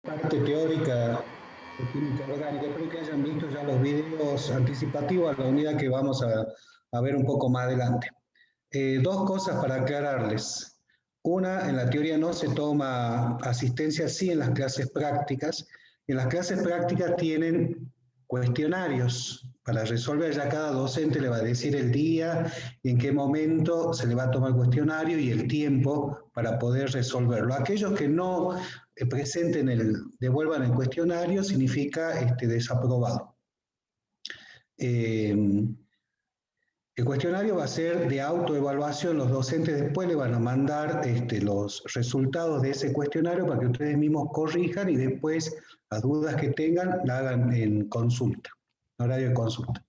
parte teórica de química orgánica. Espero que hayan visto ya los videos anticipativos a la unidad que vamos a ver un poco más adelante. Dos cosas para aclararles. Una, en la teoría no se toma asistencia, sí en las clases prácticas. En las clases prácticas tienen cuestionarios para resolver, ya cada docente le va a decir el día y en qué momento se le va a tomar el cuestionario y el tiempo para poder resolverlo. Aquellos que no devuelvan el cuestionario significa desaprobado. El cuestionario va a ser de autoevaluación, los docentes después le van a mandar los resultados de ese cuestionario para que ustedes mismos corrijan y después las dudas que tengan la hagan en consulta, en horario de consulta.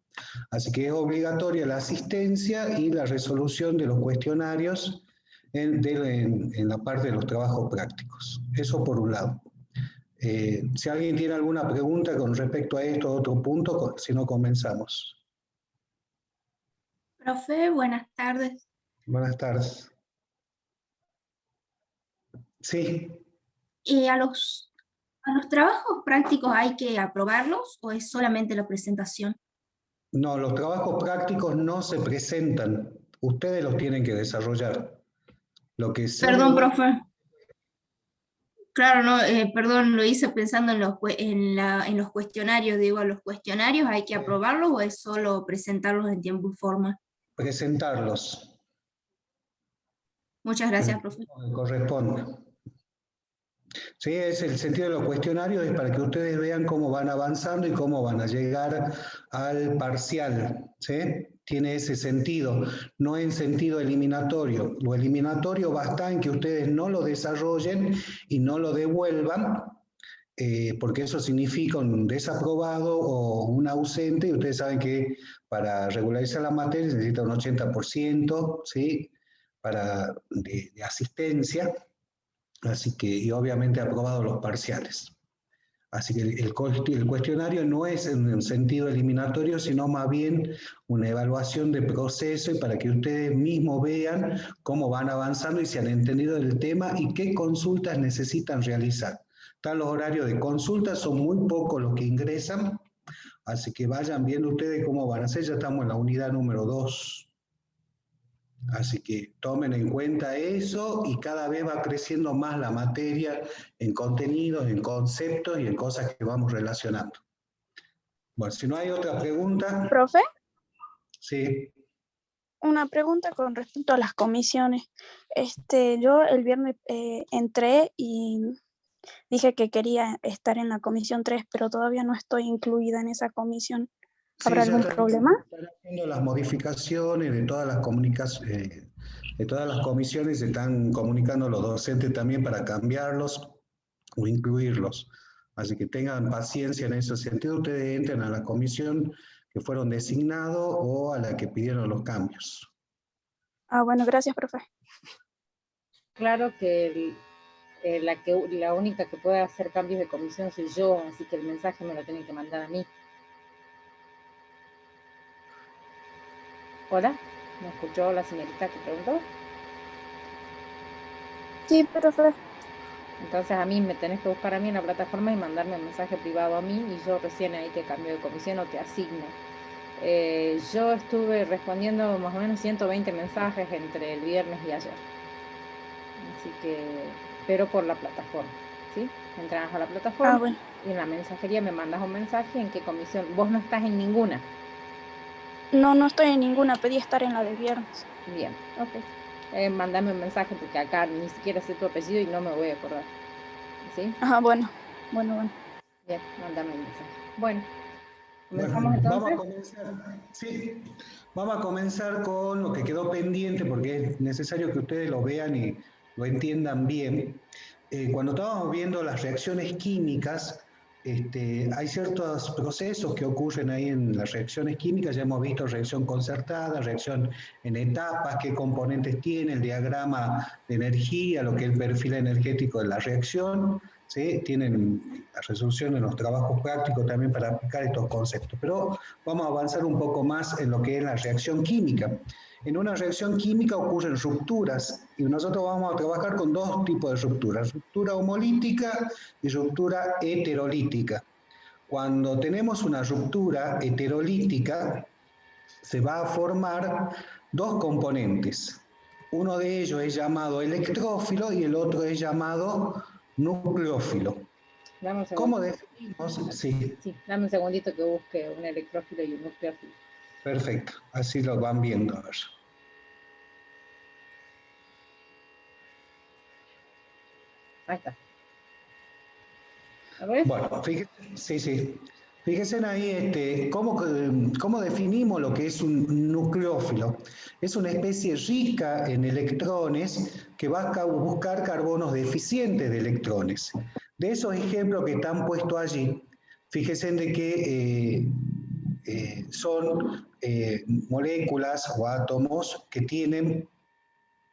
Así que es obligatoria la asistencia y la resolución de los cuestionarios en la parte de los trabajos prácticos. Eso por un lado. Si alguien tiene alguna pregunta con respecto a esto o otro punto, si no comenzamos. Profe, buenas tardes. Buenas tardes. Sí. ¿Y a los trabajos prácticos hay que aprobarlos o es solamente la presentación? No, los trabajos prácticos no se presentan. Ustedes los tienen que desarrollar. Lo que sí. Perdón, profe. Claro, no, perdón, lo hice pensando en los cuestionarios. Digo, ¿a los cuestionarios hay que aprobarlos o es solo presentarlos en tiempo y forma? Presentarlos. Muchas gracias, profe. Corresponde. Sí, es el sentido de los cuestionarios, es para que ustedes vean cómo van avanzando y cómo van a llegar al parcial, ¿sí? Tiene ese sentido, no en sentido eliminatorio. Lo eliminatorio basta en que ustedes no lo desarrollen y no lo devuelvan, porque eso significa un desaprobado o un ausente, y ustedes saben que para regularizar la materia se necesita un 80%, ¿sí? de asistencia. Así que, y obviamente aprobado los parciales. Así que el cuestionario no es en un sentido eliminatorio, sino más bien una evaluación de proceso y para que ustedes mismos vean cómo van avanzando y se han entendido del tema y qué consultas necesitan realizar. Están los horarios de consulta, son muy pocos los que ingresan, así que vayan viendo ustedes cómo van a hacer. Ya estamos en la unidad número 2. Así que tomen en cuenta eso y cada vez va creciendo más la materia en contenidos, en conceptos y en cosas que vamos relacionando. Bueno, si no hay otra pregunta. ¿Profe? Sí. Una pregunta con respecto a las comisiones. Yo el viernes entré y dije que quería estar en la comisión 3, pero todavía no estoy incluida en esa comisión. ¿Habrá algún problema? Están haciendo las modificaciones de todas las comunicaciones, de todas las comisiones, se están comunicando los docentes también para cambiarlos o incluirlos. Así que tengan paciencia en ese sentido. Ustedes entren a la comisión que fueron designados o a la que pidieron los cambios. Ah, bueno, gracias, profe. Claro que la única que puede hacer cambios de comisión soy yo, así que el mensaje me lo tienen que mandar a mí. ¿Hola? ¿Me escuchó la señorita que preguntó? Sí, profe. Entonces a mí me tenés que buscar a mí en la plataforma y mandarme un mensaje privado a mí y yo recién ahí te cambio de comisión o te asigno. Yo estuve respondiendo más o menos 120 mensajes entre el viernes y ayer. Así que, pero por la plataforma, ¿sí? Entras a la plataforma bueno. y en la mensajería me mandas un mensaje en qué comisión. Vos no estás en ninguna. No estoy en ninguna, pedí estar en la de viernes. Bien, ok. Mándame un mensaje porque acá ni siquiera sé tu apellido y no me voy a acordar. ¿Sí? Ajá, bueno. Bien, mándame un mensaje. Bueno, ¿comenzamos Bueno, entonces? vamos a comenzar. Sí, vamos a comenzar con lo que quedó pendiente porque es necesario que ustedes lo vean y lo entiendan bien. Cuando estábamos viendo las reacciones químicas, hay ciertos procesos que ocurren ahí en las reacciones químicas. Ya hemos visto reacción concertada, reacción en etapas, qué componentes tiene, el diagrama de energía, lo que es el perfil energético de la reacción. ¿Sí? Tienen la resolución en los trabajos prácticos también para aplicar estos conceptos. Pero vamos a avanzar un poco más en lo que es la reacción química. En una reacción química ocurren rupturas y nosotros vamos a trabajar con dos tipos de rupturas, ruptura homolítica y ruptura heterolítica. Cuando tenemos una ruptura heterolítica, se va a formar dos componentes. Uno de ellos es llamado electrófilo y el otro es llamado nucleófilo. Dame un ¿Cómo segundito. definimos? Sí, Sí, dame un segundito que busque un electrófilo y un nucleófilo. perfecto. Así lo van viendo. A ver. Ahí está. ¿Lo ves? Bueno, fíjense, sí. Fíjense ahí cómo definimos lo que es un nucleófilo. Es una especie rica en electrones que va a buscar carbonos deficientes de electrones. De esos ejemplos que están puestos allí, fíjense de que son moléculas o átomos que tienen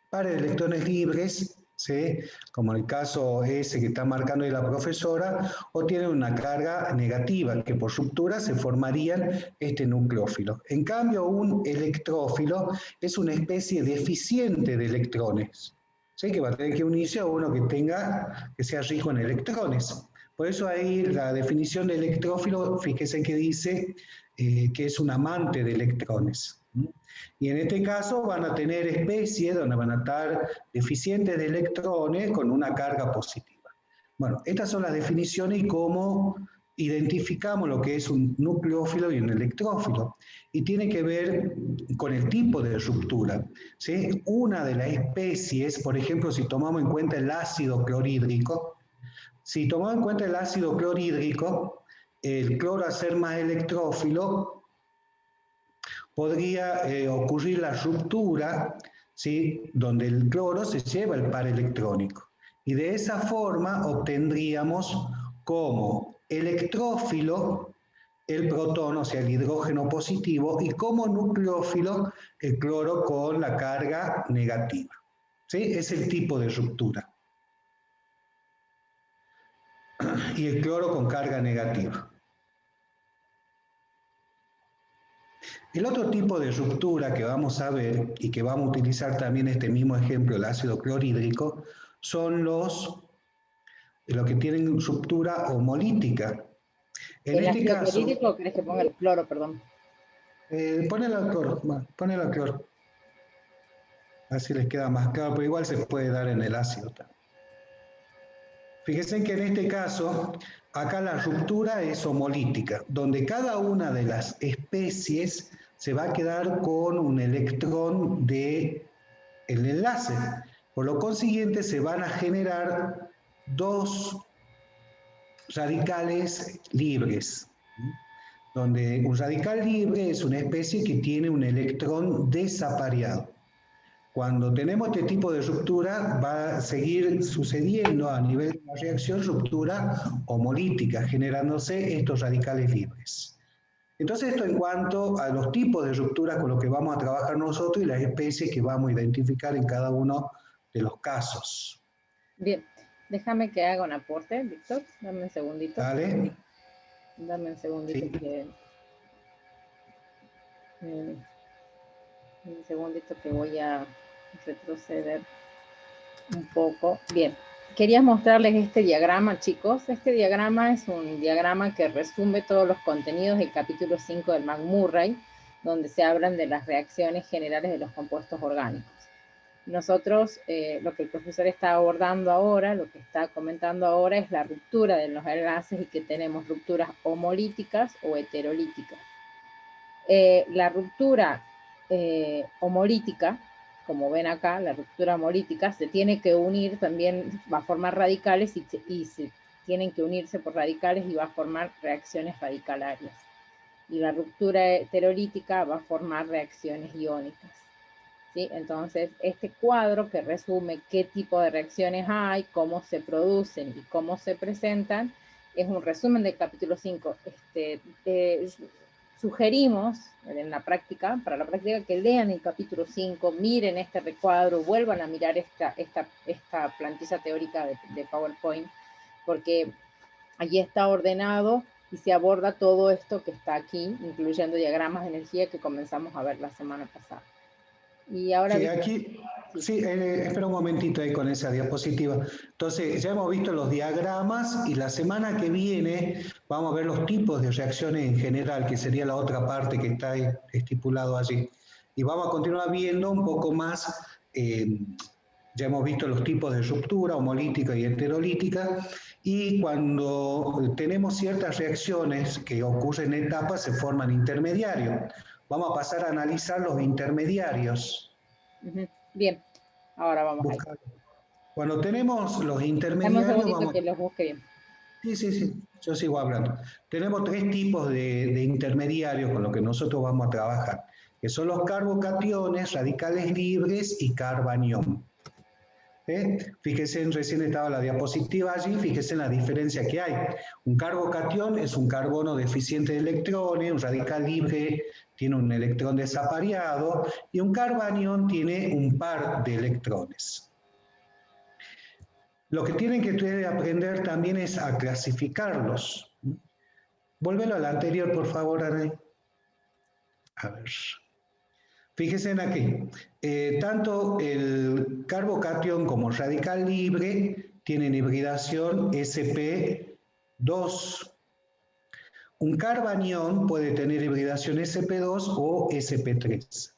pares de electrones libres, ¿sí? Como el caso ese que está marcando ahí la profesora, o tienen una carga negativa, que por ruptura se formarían este nucleófilo. En cambio, un electrófilo es una especie deficiente de electrones, ¿sí? Que va a tener que unirse a uno que sea rico en electrones. Por eso ahí la definición de electrófilo, fíjese que dice que es un amante de electrones. Y en este caso van a tener especies donde van a estar deficientes de electrones con una carga positiva. Bueno, estas son las definiciones y cómo identificamos lo que es un nucleófilo y un electrófilo. Y tiene que ver con el tipo de ruptura, ¿sí? Una de las especies, por ejemplo, si tomamos en cuenta el ácido clorhídrico, si tomamos en cuenta el ácido clorhídrico, el cloro al ser más electrófilo podría ocurrir la ruptura, ¿sí? Donde el cloro se lleva el par electrónico. Y de esa forma obtendríamos como electrófilo el protón, o sea, el hidrógeno positivo, y como nucleófilo el cloro con la carga negativa. ¿Sí? Es el tipo de ruptura. Y el cloro con carga negativa. El otro tipo de ruptura que vamos a ver y que vamos a utilizar también este mismo ejemplo, el ácido clorhídrico, son los que tienen ruptura homolítica. En ¿El este ácido caso, clorhídrico o querés que ponga el cloro, perdón? ponelo al cloro, bueno, ponelo al cloro. Así les queda más claro, pero igual se puede dar en el ácido también. Fíjense que en este caso, acá la ruptura es homolítica, donde cada una de las especies se va a quedar con un electrón del enlace. Por lo consiguiente, se van a generar dos radicales libres, donde un radical libre es una especie que tiene un electrón desapareado. Cuando tenemos este tipo de ruptura, va a seguir sucediendo a nivel de la reacción ruptura homolítica, generándose estos radicales libres. Entonces, esto en cuanto a los tipos de ruptura con los que vamos a trabajar nosotros y las especies que vamos a identificar en cada uno de los casos. Bien, déjame que haga un aporte, Víctor. Dame un segundito. ¿Vale? Dame un segundito Sí. Un segundito que voy a retroceder un poco. Bien, quería mostrarles este diagrama, chicos. Este diagrama es un diagrama que resume todos los contenidos del capítulo 5 del McMurray, donde se hablan de las reacciones generales de los compuestos orgánicos. Nosotros, lo que el profesor está abordando ahora, lo que está comentando ahora es la ruptura de los enlaces y que tenemos rupturas homolíticas o heterolíticas. La ruptura homolítica, como ven acá, la ruptura homolítica se tiene que unir también, va a formar radicales y se tienen que unirse por radicales y va a formar reacciones radicalarias. Y la ruptura heterolítica va a formar reacciones iónicas. ¿Sí? Entonces, este cuadro que resume qué tipo de reacciones hay, cómo se producen y cómo se presentan, es un resumen del capítulo 5. Sugerimos en la práctica, para la práctica, que lean el capítulo 5, miren este recuadro, vuelvan a mirar esta plantilla teórica de PowerPoint, porque allí está ordenado y se aborda todo esto que está aquí, incluyendo diagramas de energía que comenzamos a ver la semana pasada. Y ahora... Sí, aquí, sí, espera un momentito ahí con esa diapositiva. Entonces, ya hemos visto los diagramas y la semana que viene vamos a ver los tipos de reacciones en general, que sería la otra parte que está estipulado allí. Y vamos a continuar viendo un poco más, ya hemos visto los tipos de ruptura, homolítica y heterolítica, y cuando tenemos ciertas reacciones que ocurren en etapas, se forman intermediarios. Vamos a pasar a analizar los intermediarios. Bien, ahora vamos ahí. Cuando tenemos los Dame un intermediarios, segundito vamos... que los busque bien. Sí, yo sigo hablando. Tenemos tres tipos de intermediarios con los que nosotros vamos a trabajar, que son los carbocationes, radicales libres y carbanión. Fíjese, recién estaba la diapositiva allí, fíjese en la diferencia que hay. Un carbocatión es un carbono deficiente de electrones, un radical libre tiene un electrón desapareado y un carbanión tiene un par de electrones. Lo que tienen que ustedes aprender también es a clasificarlos. Vuélvelo al anterior, por favor, Arne. A ver. Fíjense en aquí, tanto el carbocatión como el radical libre tienen hibridación sp2. Un carbanión puede tener hibridación sp2 o sp3.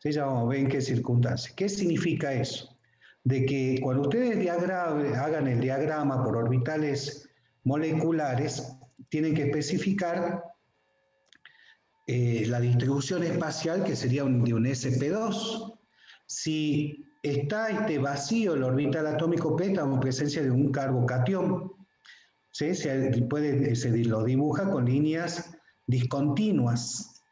¿Sí? Ya vamos a ver en qué circunstancias. ¿Qué significa eso? De que cuando ustedes hagan el diagrama por orbitales moleculares, tienen que especificar la distribución espacial, que sería de un sp2. Si está vacío el orbital atómico P, estamos en presencia de un carbocatión. ¿Sí? Se lo dibuja con líneas discontinuas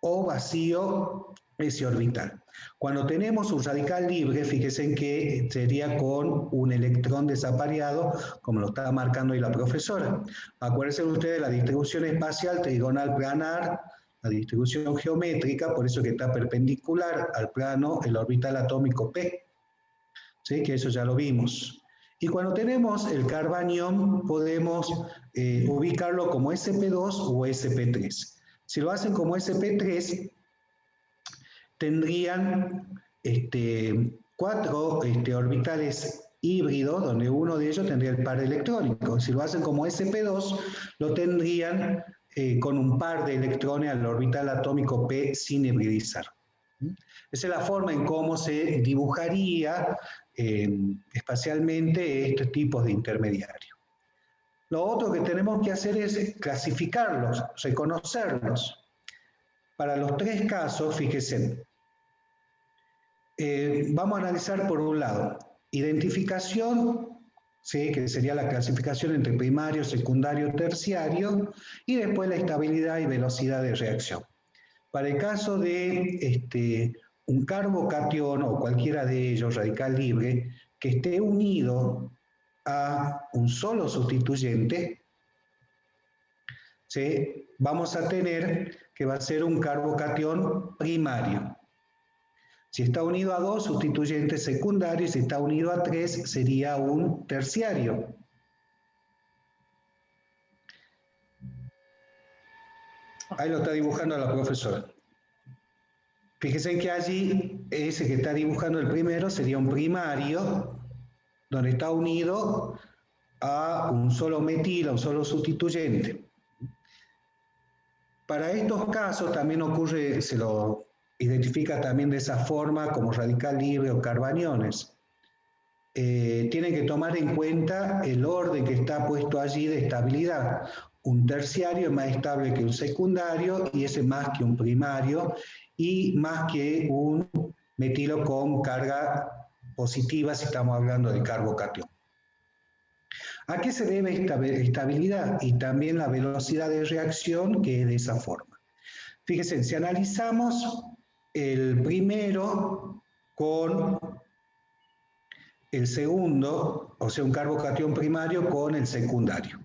o vacío ese orbital. Cuando tenemos un radical libre, fíjense en que sería con un electrón desapareado, como lo está marcando ahí la profesora. Acuérdense ustedes de la distribución espacial trigonal planar, la distribución geométrica, por eso que está perpendicular al plano el orbital atómico P. ¿Sí? Que eso ya lo vimos. Y cuando tenemos el carbanión, podemos ubicarlo como sp2 o sp3. Si lo hacen como sp3, tendrían 4 orbitales híbridos, donde uno de ellos tendría el par electrónico. Si lo hacen como sp2, lo tendrían con un par de electrones al orbital atómico P sin hibridizar. Esa es la forma en cómo se dibujaría espacialmente estos tipos de intermediarios. Lo otro que tenemos que hacer es clasificarlos, reconocerlos. Para los tres casos, fíjense, vamos a analizar por un lado, identificación, ¿sí? Que sería la clasificación entre primario, secundario, terciario, y después la estabilidad y velocidad de reacción. Para el caso de un carbocatión o cualquiera de ellos, radical libre, que esté unido a un solo sustituyente, ¿sí? Vamos a tener que va a ser un carbocatión primario. Si está unido a 2, sustituyentes secundarios. Si está unido a 3, sería un terciario. Ahí lo está dibujando la profesora. Fíjense que allí, ese que está dibujando el primero sería un primario, donde está unido a un solo metilo, a un solo sustituyente. Para estos casos también ocurre, se lo identifica también de esa forma como radical libre o carbaniones. Tienen que tomar en cuenta el orden que está puesto allí de estabilidad. Un terciario es más estable que un secundario y ese más que un primario y más que un metilo con carga positiva si estamos hablando de carbocatión. ¿A qué se debe esta estabilidad? Y también la velocidad de reacción, que es de esa forma. Fíjense, si analizamos el primero con el segundo, o sea, un carbocatión primario con el secundario.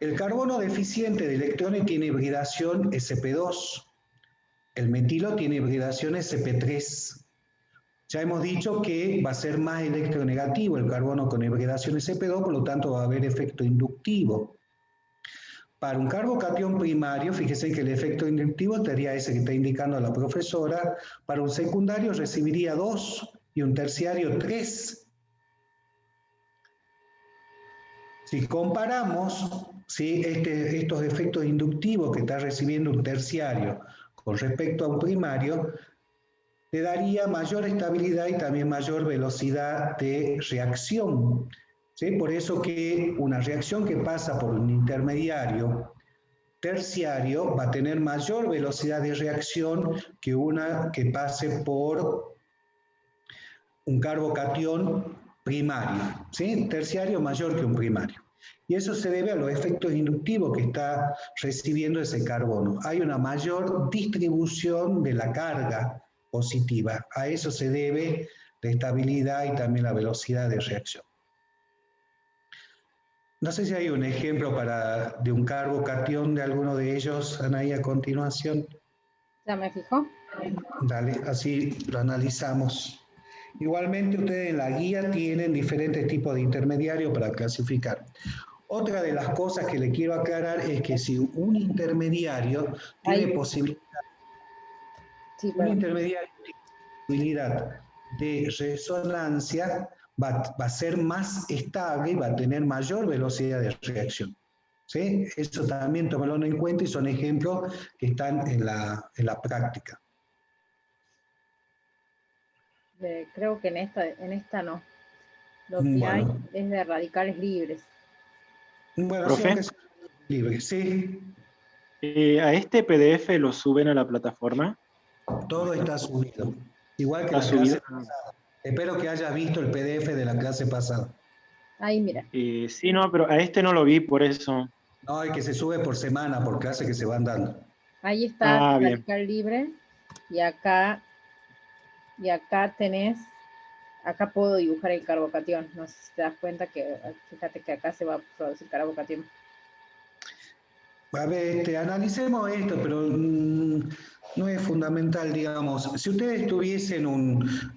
El carbono deficiente de electrones tiene hibridación sp2. El metilo tiene hibridación sp3. Ya hemos dicho que va a ser más electronegativo el carbono con hibridación sp2, por lo tanto va a haber efecto inductivo. Para un carbocatión primario, fíjese que el efecto inductivo sería ese que está indicando la profesora. Para un secundario recibiría 2 y un terciario 3. Si comparamos, ¿sí?, estos efectos inductivos que está recibiendo un terciario con respecto a un primario, le daría mayor estabilidad y también mayor velocidad de reacción. ¿Sí? Por eso que una reacción que pasa por un intermediario terciario va a tener mayor velocidad de reacción que una que pase por un carbocatión primario, ¿sí? Terciario mayor que un primario. Y eso se debe a los efectos inductivos que está recibiendo ese carbono. Hay una mayor distribución de la carga positiva. A eso se debe la estabilidad y también la velocidad de reacción. No sé si hay un ejemplo de un carbocatión de alguno de ellos, Anaí, a continuación. ¿Ya me fijo? Dale, así lo analizamos. Igualmente ustedes en la guía tienen diferentes tipos de intermediarios para clasificar. Otra de las cosas que le quiero aclarar es que si un intermediario tiene posibilidad, Sí, un perdón. intermediario tiene posibilidad de resonancia, va a ser más estable y va a tener mayor velocidad de reacción. ¿Sí? Eso también tómalo en cuenta y son ejemplos que están en la práctica. Creo que en esta no. Lo que Bueno. hay es de radicales libres. Bueno, sí, Profe, aunque sea libre, sí, ¿a este PDF lo suben a la plataforma? todo está subido. Igual que ¿Está la clase subido? pasada. Espero que hayas visto el PDF de la clase pasada. Ahí, mira. Sí, no, pero a este no lo vi, por eso. No, el que se sube por semana, por clase que se van dando. Ahí está Bien. radical libre. Y acá tenés, acá puedo dibujar el carbocatión. No sé si te das cuenta que, fíjate que acá se va a producir carbocatión. A ver, analicemos esto, pero no es fundamental, digamos. Si ustedes tuviesen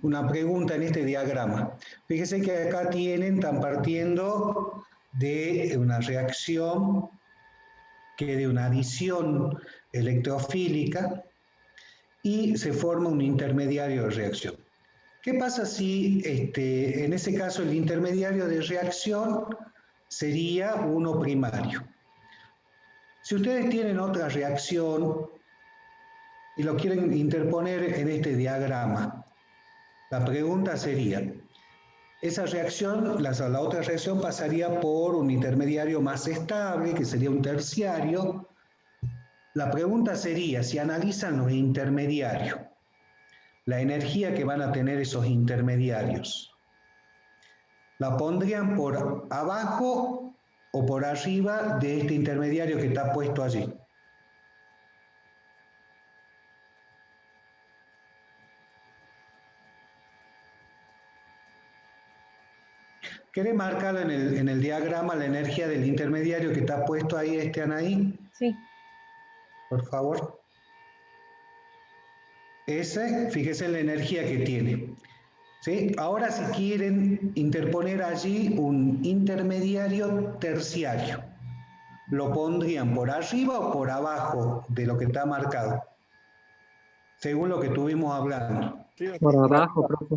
una pregunta en este diagrama, fíjense que acá están partiendo de una reacción que de una adición electrofílica y se forma un intermediario de reacción. ¿Qué pasa si en ese caso el intermediario de reacción sería uno primario? Si ustedes tienen otra reacción y lo quieren interponer en este diagrama, la pregunta sería, esa reacción, la otra reacción pasaría por un intermediario más estable, que sería un terciario. La pregunta sería, si analizan los intermediarios, la energía que van a tener esos intermediarios, ¿la pondrían por abajo o por arriba de este intermediario que está puesto allí? ¿Quiere marcar en el diagrama la energía del intermediario que está puesto ahí, Anaí? Sí. Por favor. Fíjese en la energía que tiene. ¿Sí? Ahora si quieren interponer allí un intermediario terciario, ¿lo pondrían por arriba o por abajo de lo que está marcado? Según lo que estuvimos hablando. Por abajo, profe.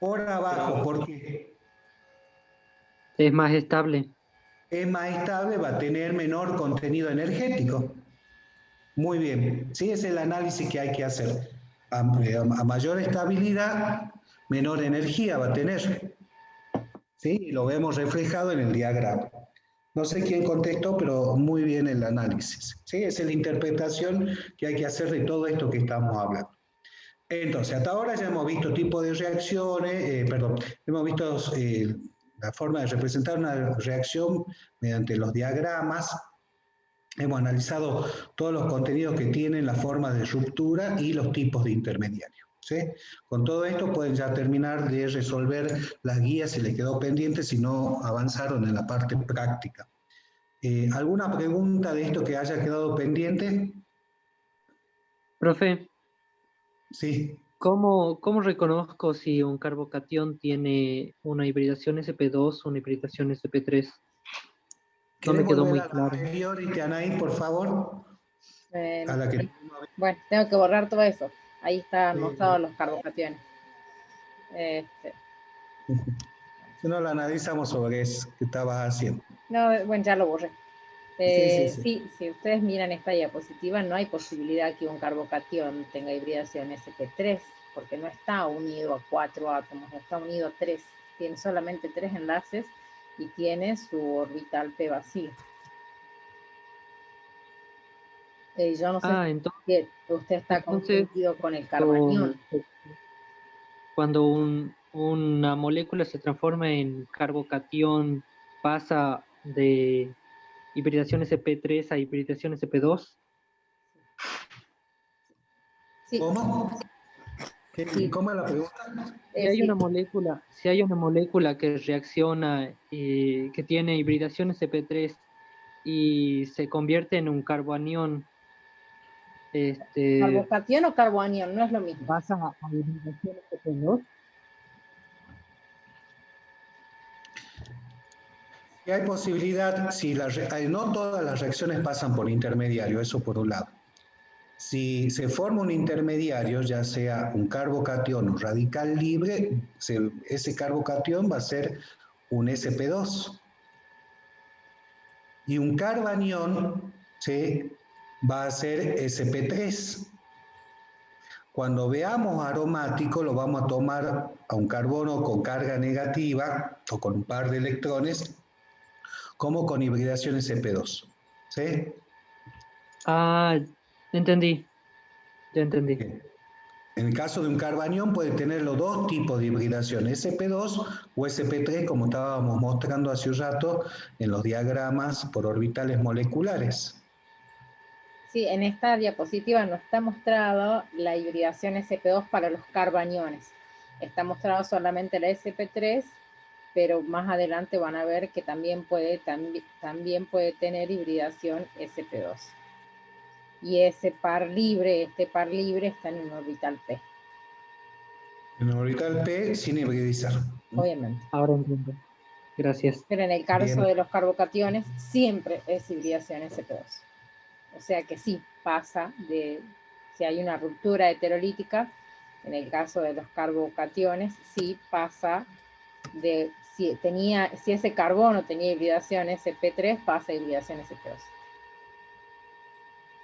Por abajo, porque Es más estable. es más estable, va a tener menor contenido energético. Muy bien, sí, es el análisis que hay que hacer. A mayor estabilidad, menor energía va a tener. ¿Sí? Y lo vemos reflejado en el diagrama. No sé quién contestó, pero muy bien el análisis. ¿Sí? Esa es la interpretación que hay que hacer de todo esto que estamos hablando. Entonces, hasta ahora ya hemos visto tipos de reacciones, hemos visto la forma de representar una reacción mediante los diagramas. Hemos analizado todos los contenidos que tienen las formas de ruptura y los tipos de intermediarios. ¿Sí? Con todo esto pueden ya terminar de resolver las guías si les quedó pendiente, si no avanzaron en la parte práctica. ¿Alguna pregunta de esto que haya quedado pendiente? Profe, Sí. ¿cómo reconozco si un carbocatión tiene una hibridación sp2 o una hibridación sp3? No me ¿Querés quedó volver muy a la claro. anterior, Anaí, por favor? A la que... Bueno, tengo que borrar todo eso. Ahí están Sí. mostrados los carbocationes. Si no, la analizamos sobre eso que estabas haciendo. No, bueno, ya lo borré. Sí. Sí, si ustedes miran esta diapositiva, no hay posibilidad que un carbocatión tenga hibridación sp3, porque no está unido a 4 átomos, está unido a 3. Tiene solamente 3 enlaces y tiene su orbital p vacío. Yo no sé entonces, si usted está confundido con el carbanión. Cuando una molécula se transforma en carbocatión, pasa de hibridación sp3 a hibridación sp2. Sí. ¿Cómo? Sí. ¿Cómo es la pregunta? Si hay una molécula que reacciona, que tiene hibridación sp3 y se convierte en un carbanión, ¿Carbocatión o carbanión? No es lo mismo. ¿pasa a hibridación sp2? Y hay posibilidad, si no todas las reacciones pasan por intermediario, eso por un lado. Si se forma un intermediario, ya sea un carbocatión o radical libre, ese carbocatión va a ser un sp2. Y un carbanión, ¿sí?, va a ser sp3. Cuando veamos aromático, lo vamos a tomar a un carbono con carga negativa o con un par de electrones, como con hibridación sp2. ¿Sí? Entendí. Ya entendí. Bien. En el caso de un carbanión puede tener los dos tipos de hibridación, sp2 o sp3, como estábamos mostrando hace un rato en los diagramas por orbitales moleculares. Sí, en esta diapositiva no está mostrado la hibridación sp2 para los carbaniones. Está mostrado solamente la sp3, pero más adelante van a ver que también puede tener hibridación sp2. Y este par libre está en un orbital p. En un orbital p sin hibridizar. Obviamente. Ahora entiendo. Gracias. Pero en el caso Bien. de los carbocationes siempre es hibridación sp2. O sea que sí, pasa de, si hay una ruptura heterolítica, en el caso de los carbocationes, sí pasa de, si ese carbono tenía hibridación sp3, pasa a hibridación sp2.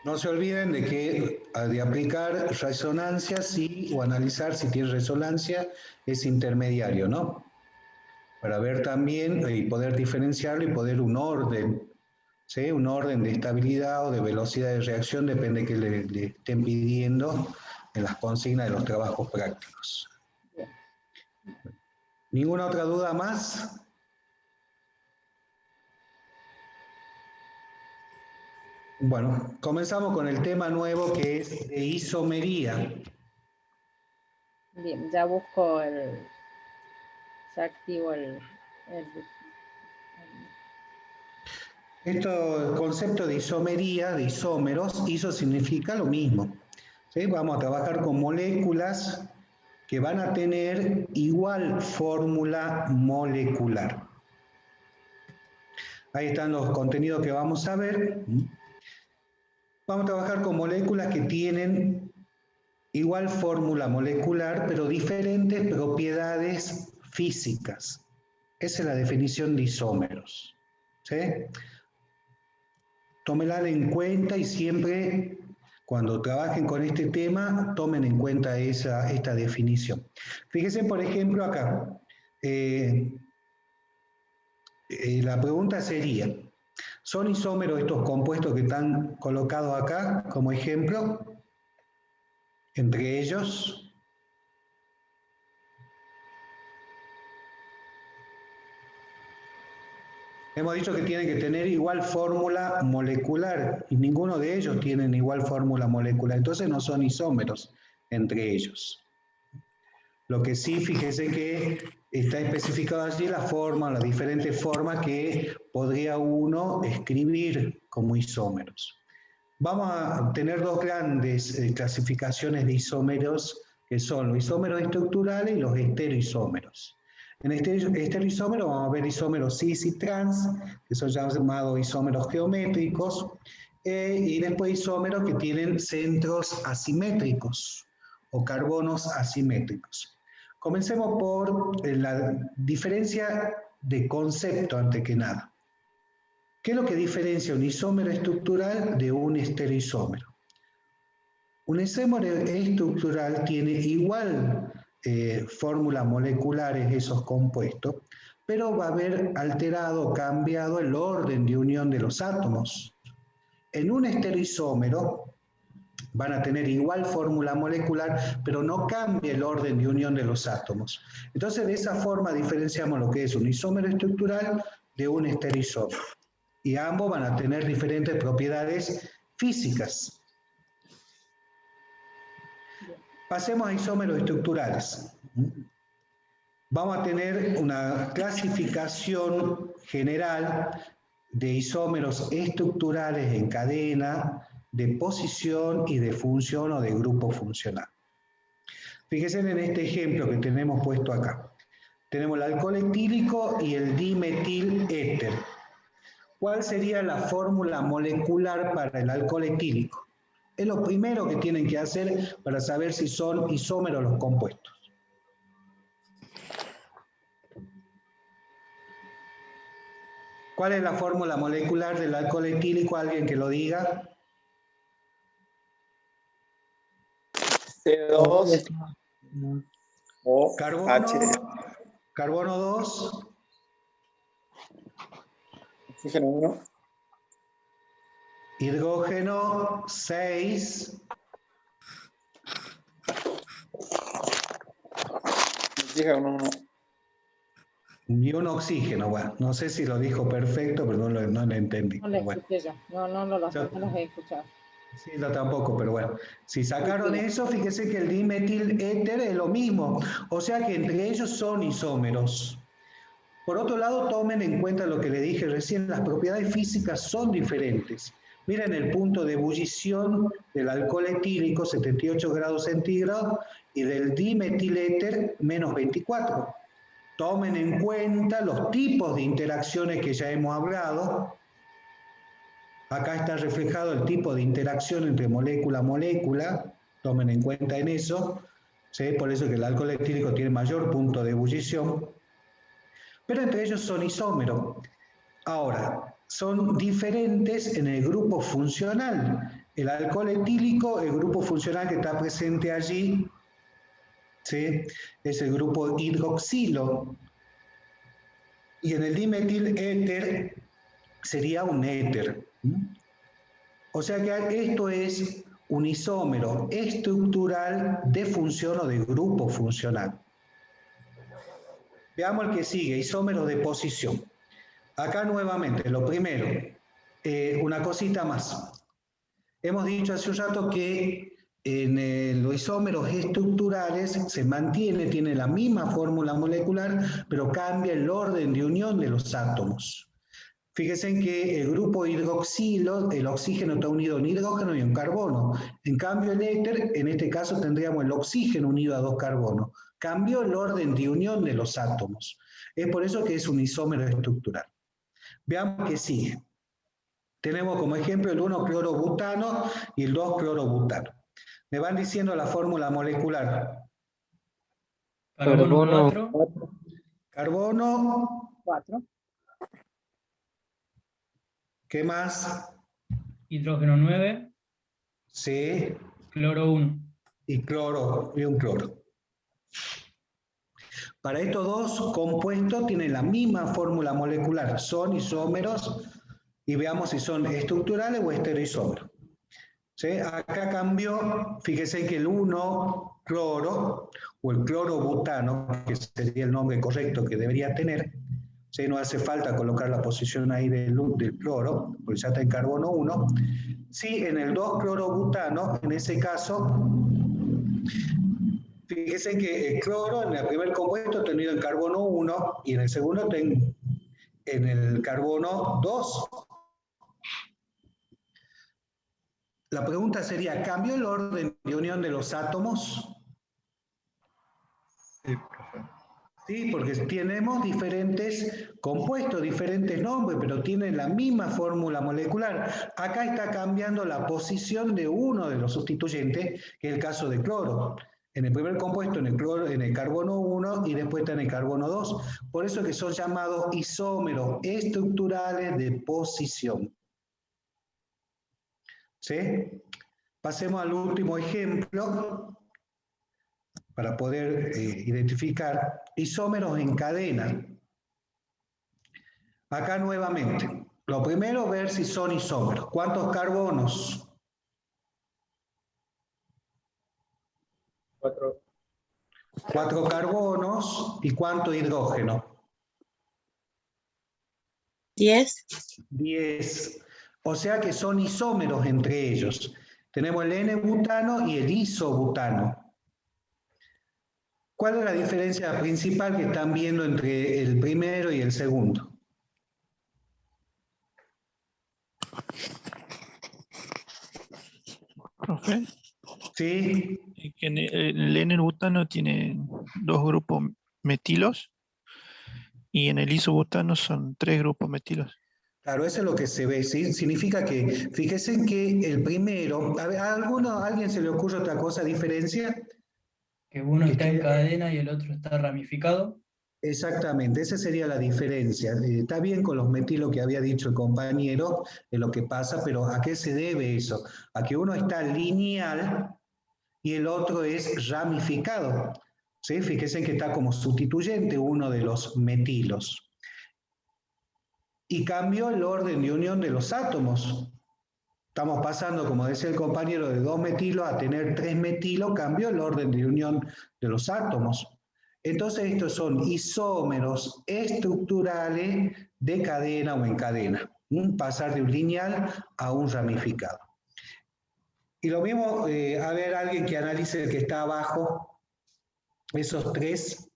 No se olviden de que de aplicar resonancia o analizar si tiene resonancia es intermediario, ¿no? Para ver también y poder diferenciarlo y poder un orden, ¿sí? Un orden de estabilidad o de velocidad de reacción, depende de que le estén pidiendo en las consignas de los trabajos prácticos. Bien. ¿Ninguna otra duda más? Bueno, comenzamos con el tema nuevo que es de isomería. Bien, ya busco ya activo el Esto, el concepto de isomería, de isómeros, iso significa lo mismo. ¿Sí? Vamos a trabajar con moléculas que van a tener igual fórmula molecular. Ahí están los contenidos que vamos a ver. Vamos a trabajar con moléculas que tienen igual fórmula molecular, pero diferentes propiedades físicas. Esa es la definición de isómeros. ¿Sí? Tómenla en cuenta y siempre cuando trabajen con este tema, tomen en cuenta esta definición. Fíjense, por ejemplo, acá. La pregunta sería, ¿son isómeros estos compuestos que están colocados acá como ejemplo? Entre ellos, hemos dicho que tienen que tener igual fórmula molecular y ninguno de ellos tienen igual fórmula molecular, entonces no son isómeros entre ellos. Lo que sí, fíjese que está especificado allí la forma, las diferentes formas que podría uno escribir como isómeros. Vamos a tener dos grandes clasificaciones de isómeros, que son los isómeros estructurales y los estereoisómeros. En estereoisómero vamos a ver isómeros cis y trans, que son llamados isómeros geométricos, y después isómeros que tienen centros asimétricos o carbonos asimétricos. Comencemos por la diferencia de concepto antes que nada. ¿Qué es lo que diferencia un isómero estructural de un estereoisómero? Un isómero estructural tiene igual fórmulas moleculares esos compuestos, pero va a haber alterado o cambiado el orden de unión de los átomos. En un estereoisómero van a tener igual fórmula molecular, pero no cambia el orden de unión de los átomos. Entonces, de esa forma diferenciamos lo que es un isómero estructural de un estereoisómero. Y ambos van a tener diferentes propiedades físicas. Pasemos a isómeros estructurales. Vamos a tener una clasificación general de isómeros estructurales en cadena, de posición y de función o de grupo funcional. Fíjense en este ejemplo que tenemos puesto acá. Tenemos el alcohol etílico y el dimetiléter. ¿Cuál sería la fórmula molecular para el alcohol etílico? Es lo primero que tienen que hacer para saber si son isómeros los compuestos. ¿Cuál es la fórmula molecular del alcohol etílico? ¿Alguien que lo diga? CO2 o H. Carbono 2. Oxígeno 1. Hidrógeno 6. Oxígeno 1. Y un oxígeno, bueno, no sé si lo dijo perfecto, pero no lo entendí. No lo escuché yo, no los he escuchado. Sí, yo tampoco, pero bueno. Si sacaron eso, fíjese que el dimetiléter es lo mismo, o sea que entre ellos son isómeros. Por otro lado, tomen en cuenta lo que le dije recién, las propiedades físicas son diferentes. Miren el punto de ebullición del alcohol etílico, 78 grados centígrados, y del dimetiléter, menos 24. Tomen en cuenta los tipos de interacciones que ya hemos hablado. Acá está reflejado el tipo de interacción entre molécula a molécula. Tomen en cuenta en eso. ¿Sí? Por eso que el alcohol etílico tiene mayor punto de ebullición. Pero entre ellos son isómeros. Ahora, son diferentes en el grupo funcional. El alcohol etílico, el grupo funcional que está presente allí, ¿sí? Es el grupo hidroxilo. Y en el dimetiléter sería un éter. O sea que esto es un isómero estructural de función o de grupo funcional. Veamos el que sigue, isómeros de posición. Acá nuevamente, lo primero, una cosita más. Hemos dicho hace un rato que en los isómeros estructurales se mantiene, tiene la misma fórmula molecular, pero cambia el orden de unión de los átomos. Fíjense en que el grupo hidroxilo, el oxígeno está unido a un hidrógeno y a un carbono. En cambio, el éter, en este caso tendríamos el oxígeno unido a 2 carbonos. Cambió el orden de unión de los átomos. Es por eso que es un isómero estructural. Veamos qué sigue. Tenemos como ejemplo el 1-clorobutano y el 2-clorobutano. Me van diciendo la fórmula molecular. Carbono 4. Carbono 4. ¿Qué más? Hidrógeno 9. Sí. Cloro 1. Y cloro, y un cloro. Para estos dos compuestos tienen la misma fórmula molecular, son isómeros, y veamos si son estructurales o estereoisómeros. ¿Sí? Acá cambió, fíjense que el 1-cloro, o el clorobutano, que sería el nombre correcto que debería tener, ¿sí? No hace falta colocar la posición ahí del cloro, porque ya está en carbono 1. Sí, en el 2-clorobutano, en ese caso, fíjense que el cloro en el primer compuesto está unido en carbono 1 y en el segundo en el carbono 2. La pregunta sería, ¿cambió el orden de unión de los átomos? Sí, profe. Sí, porque tenemos diferentes compuestos, diferentes nombres, pero tienen la misma fórmula molecular. Acá está cambiando la posición de uno de los sustituyentes, que es el caso de cloro. En el primer compuesto, en el carbono 1 y después está en el carbono 2. Por eso que son llamados isómeros estructurales de posición. ¿Sí? Pasemos al último ejemplo para poder identificar isómeros en cadena. Acá nuevamente, lo primero ver si son isómeros. ¿Cuántos carbonos? 4. 4 carbonos y ¿cuánto hidrógeno? 10. 10. O sea que son isómeros entre ellos. Tenemos el N-butano y el isobutano. ¿Cuál es la diferencia principal que están viendo entre el primero y el segundo? Profe, Sí, que en el N-butano tiene 2 grupos metilos y en el isobutano son 3 grupos metilos. claro, eso es lo que se ve, ¿sí? Significa que, fíjense en que el primero, ¿a alguien se le ocurre otra cosa, diferencia? Que uno está en Que- cadena y el otro está ramificado. Exactamente, esa sería la diferencia. Está bien con los metilos que había dicho el compañero, de lo que pasa, pero ¿a qué se debe eso? A que uno está lineal y el otro es ramificado. ¿Sí? Fíjense que está como sustituyente uno de los metilos. Y cambió el orden de unión de los átomos. Estamos pasando, como decía el compañero, de 2 metilos a tener 3 metilos, cambió el orden de unión de los átomos. Entonces estos son isómeros estructurales de cadena o en cadena. Pasar de un lineal a un ramificado. Y lo mismo, a ver, alguien que analice el que está abajo, esos 3.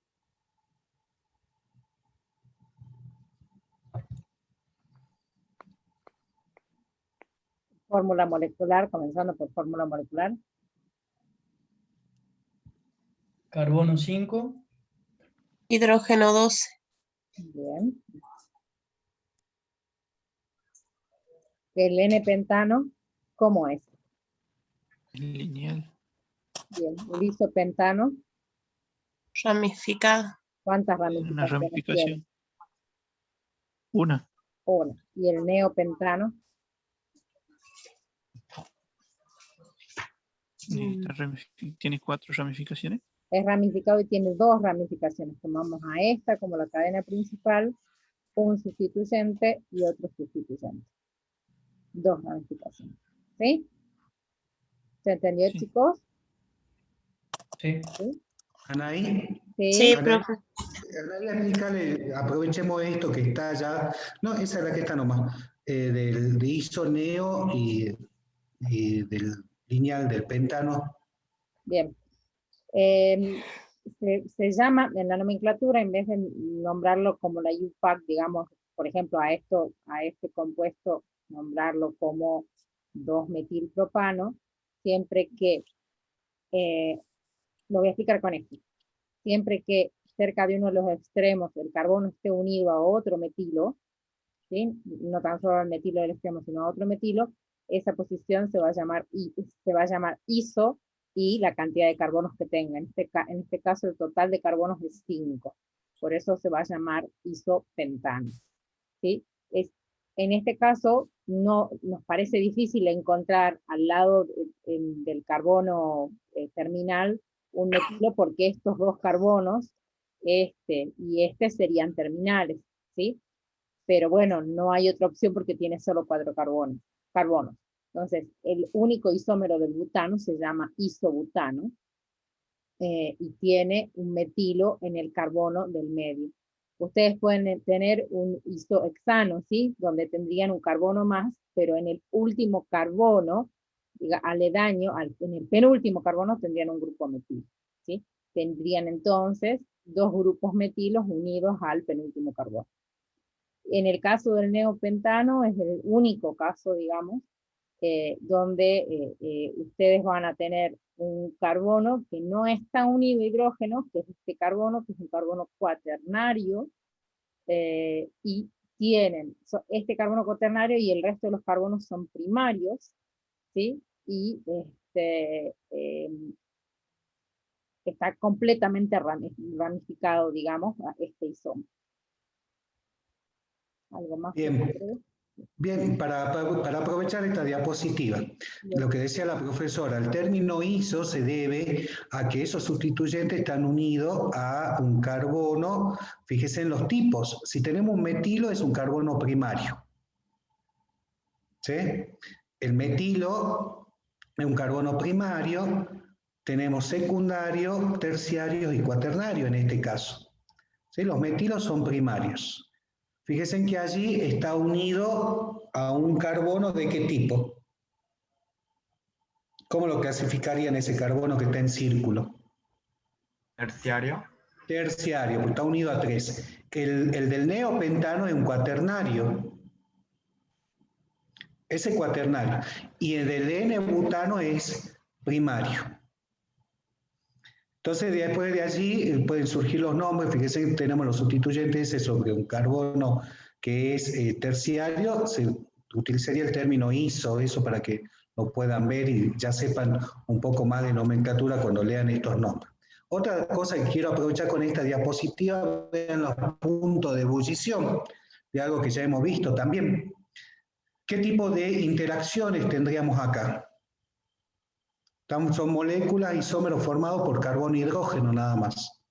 Fórmula molecular, comenzando por fórmula molecular. Carbono 5. Hidrógeno 12. Bien. El N-pentano, ¿cómo es? Lineal. Bien. El isopentano, Ramificado. ¿cuántas Una ramificaciones tiene? ramificación. Una. Una. Y el neopentano, Tiene 4 ramificaciones. es ramificado y tiene 2 ramificaciones. Tomamos a esta como la cadena principal, un sustituyente y otro sustituyente. 2 ramificaciones. ¿Sí? ¿Se entendió, Sí. chicos? Sí. ¿Sí? Anaí, Sí, Anaí, profe. Anaí, explícale, aprovechemos esto que está ya, no, esa es la que está nomás, de isoneo y del lineal del pentano. Bien. Se llama, en la nomenclatura, en vez de nombrarlo como la UPAC, digamos, por ejemplo, a este compuesto, nombrarlo como 2-metilpropano, siempre que, lo voy a explicar con esto, siempre que cerca de uno de los extremos el carbono esté unido a otro metilo, ¿sí? No tan solo al metilo del extremo, sino a otro metilo, esa posición se va a llamar iso, y la cantidad de carbonos que tenga. En este caso, el total de carbonos es 5. Por eso se va a llamar isopentano. ¿Sí? En este caso, no, nos parece difícil encontrar al lado del carbono terminal un metilo, porque estos 2 carbonos, este y este, serían terminales. ¿Sí? Pero bueno, no hay otra opción porque tiene solo 4 carbonos. Entonces, el único isómero del butano se llama isobutano, y tiene un metilo en el carbono del medio. Ustedes pueden tener un isohexano, ¿sí? Donde tendrían un carbono más, pero en el último carbono, aledaño, en el penúltimo carbono tendrían un grupo metilo, ¿sí? Tendrían entonces 2 grupos metilos unidos al penúltimo carbono. En el caso del neopentano es el único caso, digamos, donde ustedes van a tener un carbono que no está unido a hidrógeno, que es este carbono, que es un carbono cuaternario, y tienen este carbono cuaternario y el resto de los carbonos son primarios, ¿sí? Y está completamente ramificado, digamos, a este isómero. ¿Algo más? Bien. Bien, para aprovechar esta diapositiva, lo que decía la profesora, el término iso se debe a que esos sustituyentes están unidos a un carbono, fíjese en los tipos, si tenemos un metilo es un carbono primario, ¿sí? El metilo es un carbono primario, tenemos secundario, terciario y cuaternario en este caso, ¿sí? Los metilos son primarios. Fíjense que allí está unido a un carbono ¿de qué tipo? ¿Cómo lo clasificarían ese carbono que está en círculo? Terciario. Terciario, porque está unido a 3. El del neopentano es un cuaternario. Ese cuaternario. Y el del N-butano es primario. Entonces, después de allí pueden surgir los nombres. Fíjense que tenemos los sustituyentes sobre un carbono que es terciario. Se utilizaría el término iso, eso para que lo puedan ver y ya sepan un poco más de nomenclatura cuando lean estos nombres. Otra cosa que quiero aprovechar con esta diapositiva, vean los puntos de ebullición, de algo que ya hemos visto también. ¿Qué tipo de interacciones tendríamos acá? Son moléculas isómeros formados por carbono e hidrógeno nada más.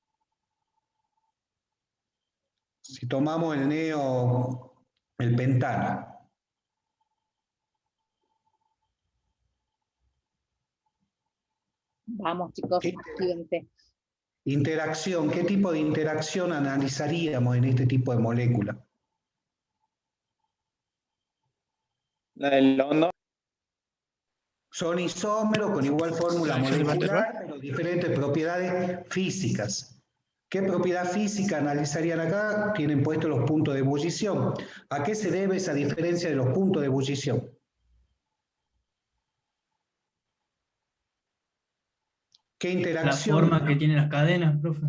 Si tomamos el pentano. Vamos, chicos, actívense. Interacción, ¿qué tipo de interacción analizaríamos en este tipo de molécula? La del London. Son isómeros con igual fórmula molecular, pero diferentes propiedades físicas. ¿Qué propiedad física analizarían acá? Tienen puestos los puntos de ebullición. ¿A qué se debe esa diferencia de los puntos de ebullición? ¿Qué interacción? La forma que tienen las cadenas, profe.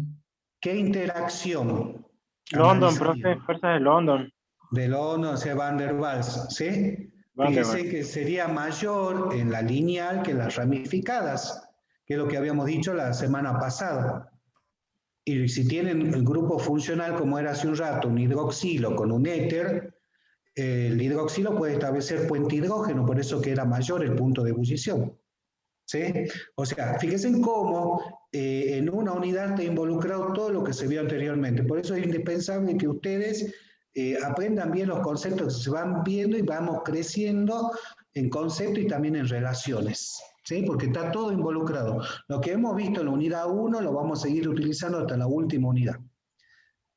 ¿Qué interacción? London, profe, fuerza de London. De London, o sea, Van der Waals, ¿sí? Fíjense que sería mayor en la lineal que en las ramificadas, que es lo que habíamos dicho la semana pasada. Y si tienen el grupo funcional, como era hace un rato, un hidroxilo con un éter, el hidroxilo puede establecer puente hidrógeno, por eso que era mayor el punto de ebullición. ¿Sí? O sea, fíjense cómo en una unidad está involucrado todo lo que se vio anteriormente. Por eso es indispensable que ustedes aprendan bien los conceptos que se van viendo y vamos creciendo en concepto y también en relaciones, ¿sí? Porque está todo involucrado. Lo que hemos visto en la unidad 1 lo vamos a seguir utilizando hasta la última unidad.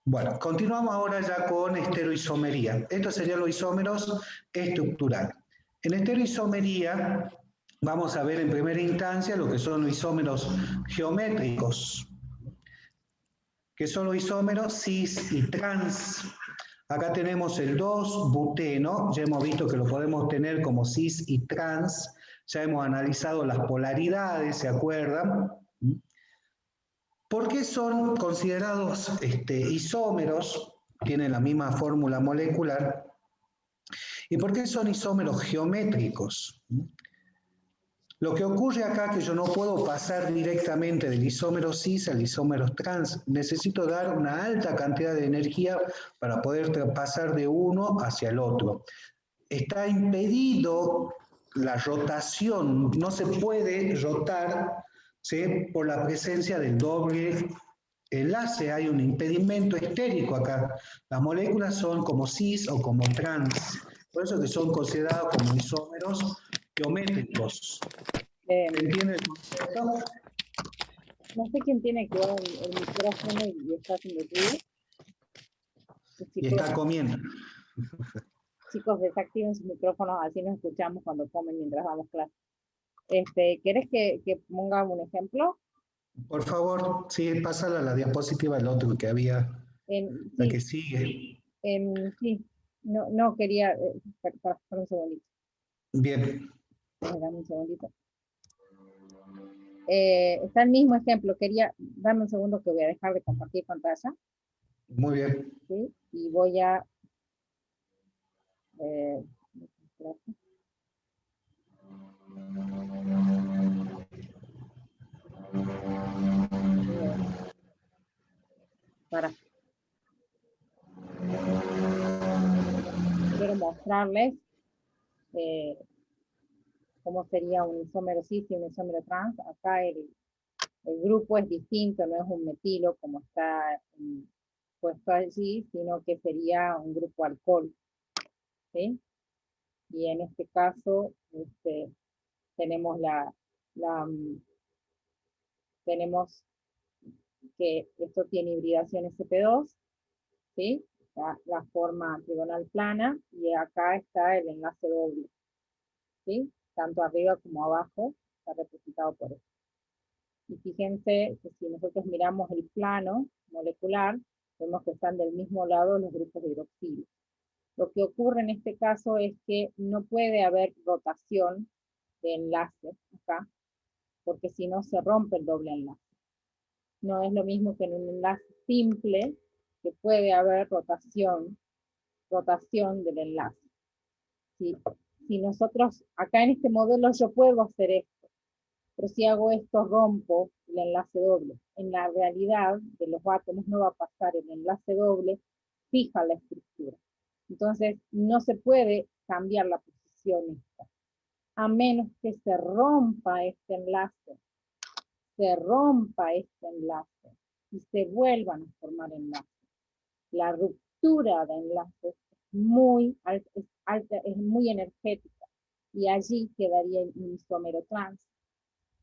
Bueno, continuamos ahora ya con estereoisomería. Estos serían los isómeros estructurales. En estereoisomería vamos a ver en primera instancia lo que son los isómeros geométricos, que son los isómeros cis y trans. Acá tenemos el 2-buteno, ya hemos visto que lo podemos tener como cis y trans, ya hemos analizado las polaridades, ¿se acuerdan? ¿Por qué son considerados isómeros? Tienen la misma fórmula molecular. ¿Y por qué son isómeros geométricos? Lo que ocurre acá es que yo no puedo pasar directamente del isómero cis al isómero trans. Necesito dar una alta cantidad de energía para poder pasar de uno hacia el otro. Está impedido la rotación, no se puede rotar, ¿sí? Por la presencia del doble enlace. Hay un impedimento estérico acá. Las moléculas son como cis o como trans. Por eso que son considerados como isómeros geométricos. ¿Entiende el concepto? No sé quién tiene que ver el micrófono y está haciendo ruido. Y está comiendo. Chicos, desactiven sus micrófonos, así nos escuchamos cuando comen mientras damos clase. ¿Querés que ponga un ejemplo? Por favor, sí, pásala a la diapositiva del otro que había, la sí. que sigue. Sí, no quería, para un segundito. Bien. Dame un segundito. Está el mismo ejemplo. Dame un segundo que voy a dejar de compartir pantalla. Muy bien. ¿Sí? Y voy a... quiero mostrarles cómo sería un isómero cis y un isómero trans. Acá el grupo es distinto, no es un metilo como está puesto allí, sino que sería un grupo alcohol, ¿sí? Y en este caso tenemos tenemos que esto tiene hibridación sp2, ¿sí? La forma trigonal plana, y acá está el enlace doble, ¿sí? Tanto arriba como abajo está representado por esto. Y fíjense que si nosotros miramos el plano molecular, vemos que están del mismo lado los grupos de hidroxilo. Lo que ocurre en este caso es que no puede haber rotación de enlace acá, porque si no se rompe el doble enlace. No es lo mismo que en un enlace simple, que puede haber rotación del enlace. Si nosotros, acá en este modelo yo puedo hacer esto, pero si hago esto rompo el enlace doble. En la realidad de los átomos no va a pasar, el enlace doble fija la estructura. Entonces no se puede cambiar la posición esta, a menos que se rompa este enlace, y se vuelvan a formar enlaces. La ruptura de enlaces es muy energética, y allí quedaría un isómero trans,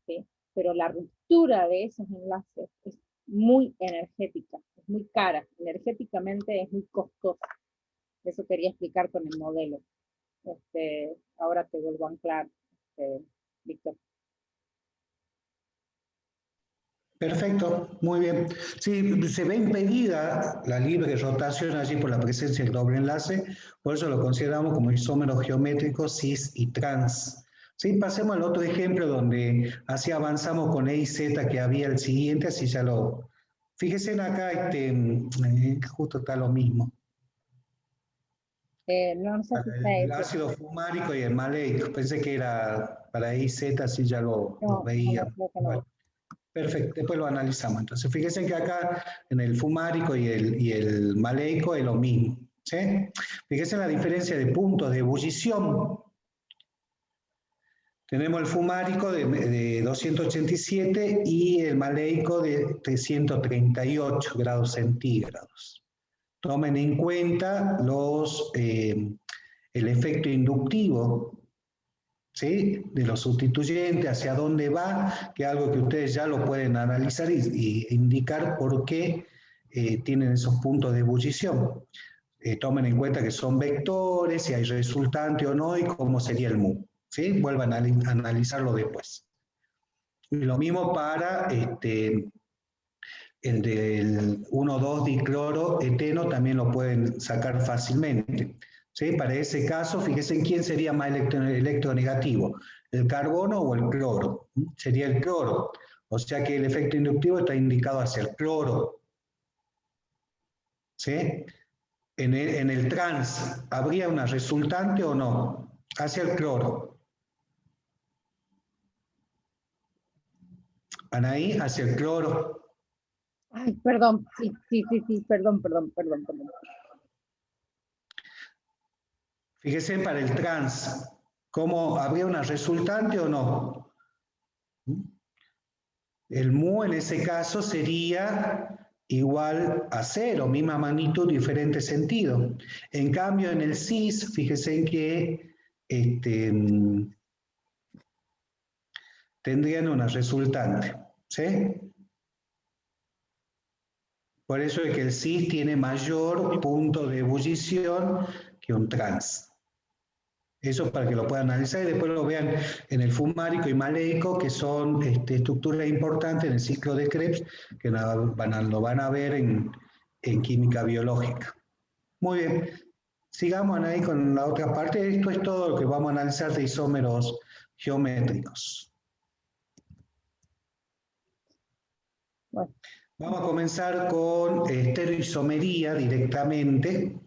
¿sí? Pero la ruptura de esos enlaces es muy energética, es muy cara, energéticamente es muy costosa. Eso quería explicar con el modelo. Ahora te vuelvo a anclar, Víctor. Perfecto, muy bien. Sí, se ve impedida la libre rotación allí por la presencia del doble enlace, por eso lo consideramos como isómeros geométricos cis y trans. Sí, pasemos al otro ejemplo donde así avanzamos con E y Z, que había el siguiente, así ya lo... Fíjense en acá, justo está lo mismo. No sé si está el ácido fumárico y el maleico, pensé que era para E y Z, así ya lo veía. No. Bueno. Perfecto, después lo analizamos. Entonces, fíjense que acá en el fumárico y el maleico es lo mismo, ¿sí? Fíjense la diferencia de puntos de ebullición. Tenemos el fumárico de 287 y el maleico de 338 grados centígrados. Tomen en cuenta el efecto inductivo, ¿sí? De los sustituyentes, hacia dónde va, que es algo que ustedes ya lo pueden analizar y indicar por qué tienen esos puntos de ebullición. Tomen en cuenta que son vectores, si hay resultante o no, y cómo sería el mu. ¿Sí? Vuelvan a analizarlo después. Y lo mismo para el del 1,2 dicloro eteno, también lo pueden sacar fácilmente. ¿Sí? Para ese caso, fíjense en quién sería más electronegativo, el carbono o el cloro. Sería el cloro, o sea que el efecto inductivo está indicado hacia el cloro. ¿Sí? En el trans, ¿habría una resultante o no? Hacia el cloro. Anaí, hacia el cloro. Ay, perdón, sí, perdón. Fíjese para el trans, ¿cómo habría una resultante o no? El mu en ese caso sería igual a 0, misma magnitud, diferente sentido. En cambio, en el cis, fíjese en que tendrían una resultante, ¿sí? Por eso es que el cis tiene mayor punto de ebullición que un trans. Eso para que lo puedan analizar y después lo vean en el fumárico y maleico, que son estructuras importantes en el ciclo de Krebs, que lo van a ver en química biológica. Muy bien, sigamos ahí con la otra parte. Esto es todo lo que vamos a analizar de isómeros geométricos. Bueno. Vamos a comenzar con estereoisomería directamente,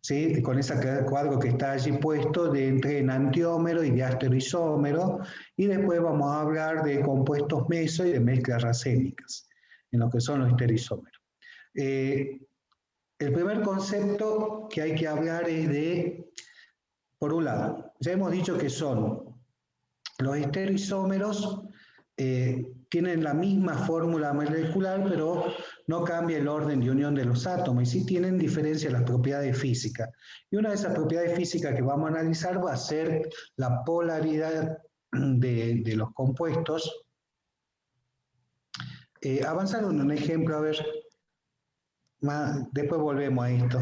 ¿sí? Con ese cuadro que está allí puesto de entre enantiómero y diastereoisómero, y después vamos a hablar de compuestos meso y de mezclas racémicas, en lo que son los estereoisómeros. El primer concepto que hay que hablar es de, por un lado, ya hemos dicho que son los estereoisómeros, tienen la misma fórmula molecular, pero no cambia el orden de unión de los átomos, y sí tienen diferencia en las propiedades físicas. Y una de esas propiedades físicas que vamos a analizar va a ser la polaridad de los compuestos. Avanzar en un ejemplo, a ver. Después volvemos a esto.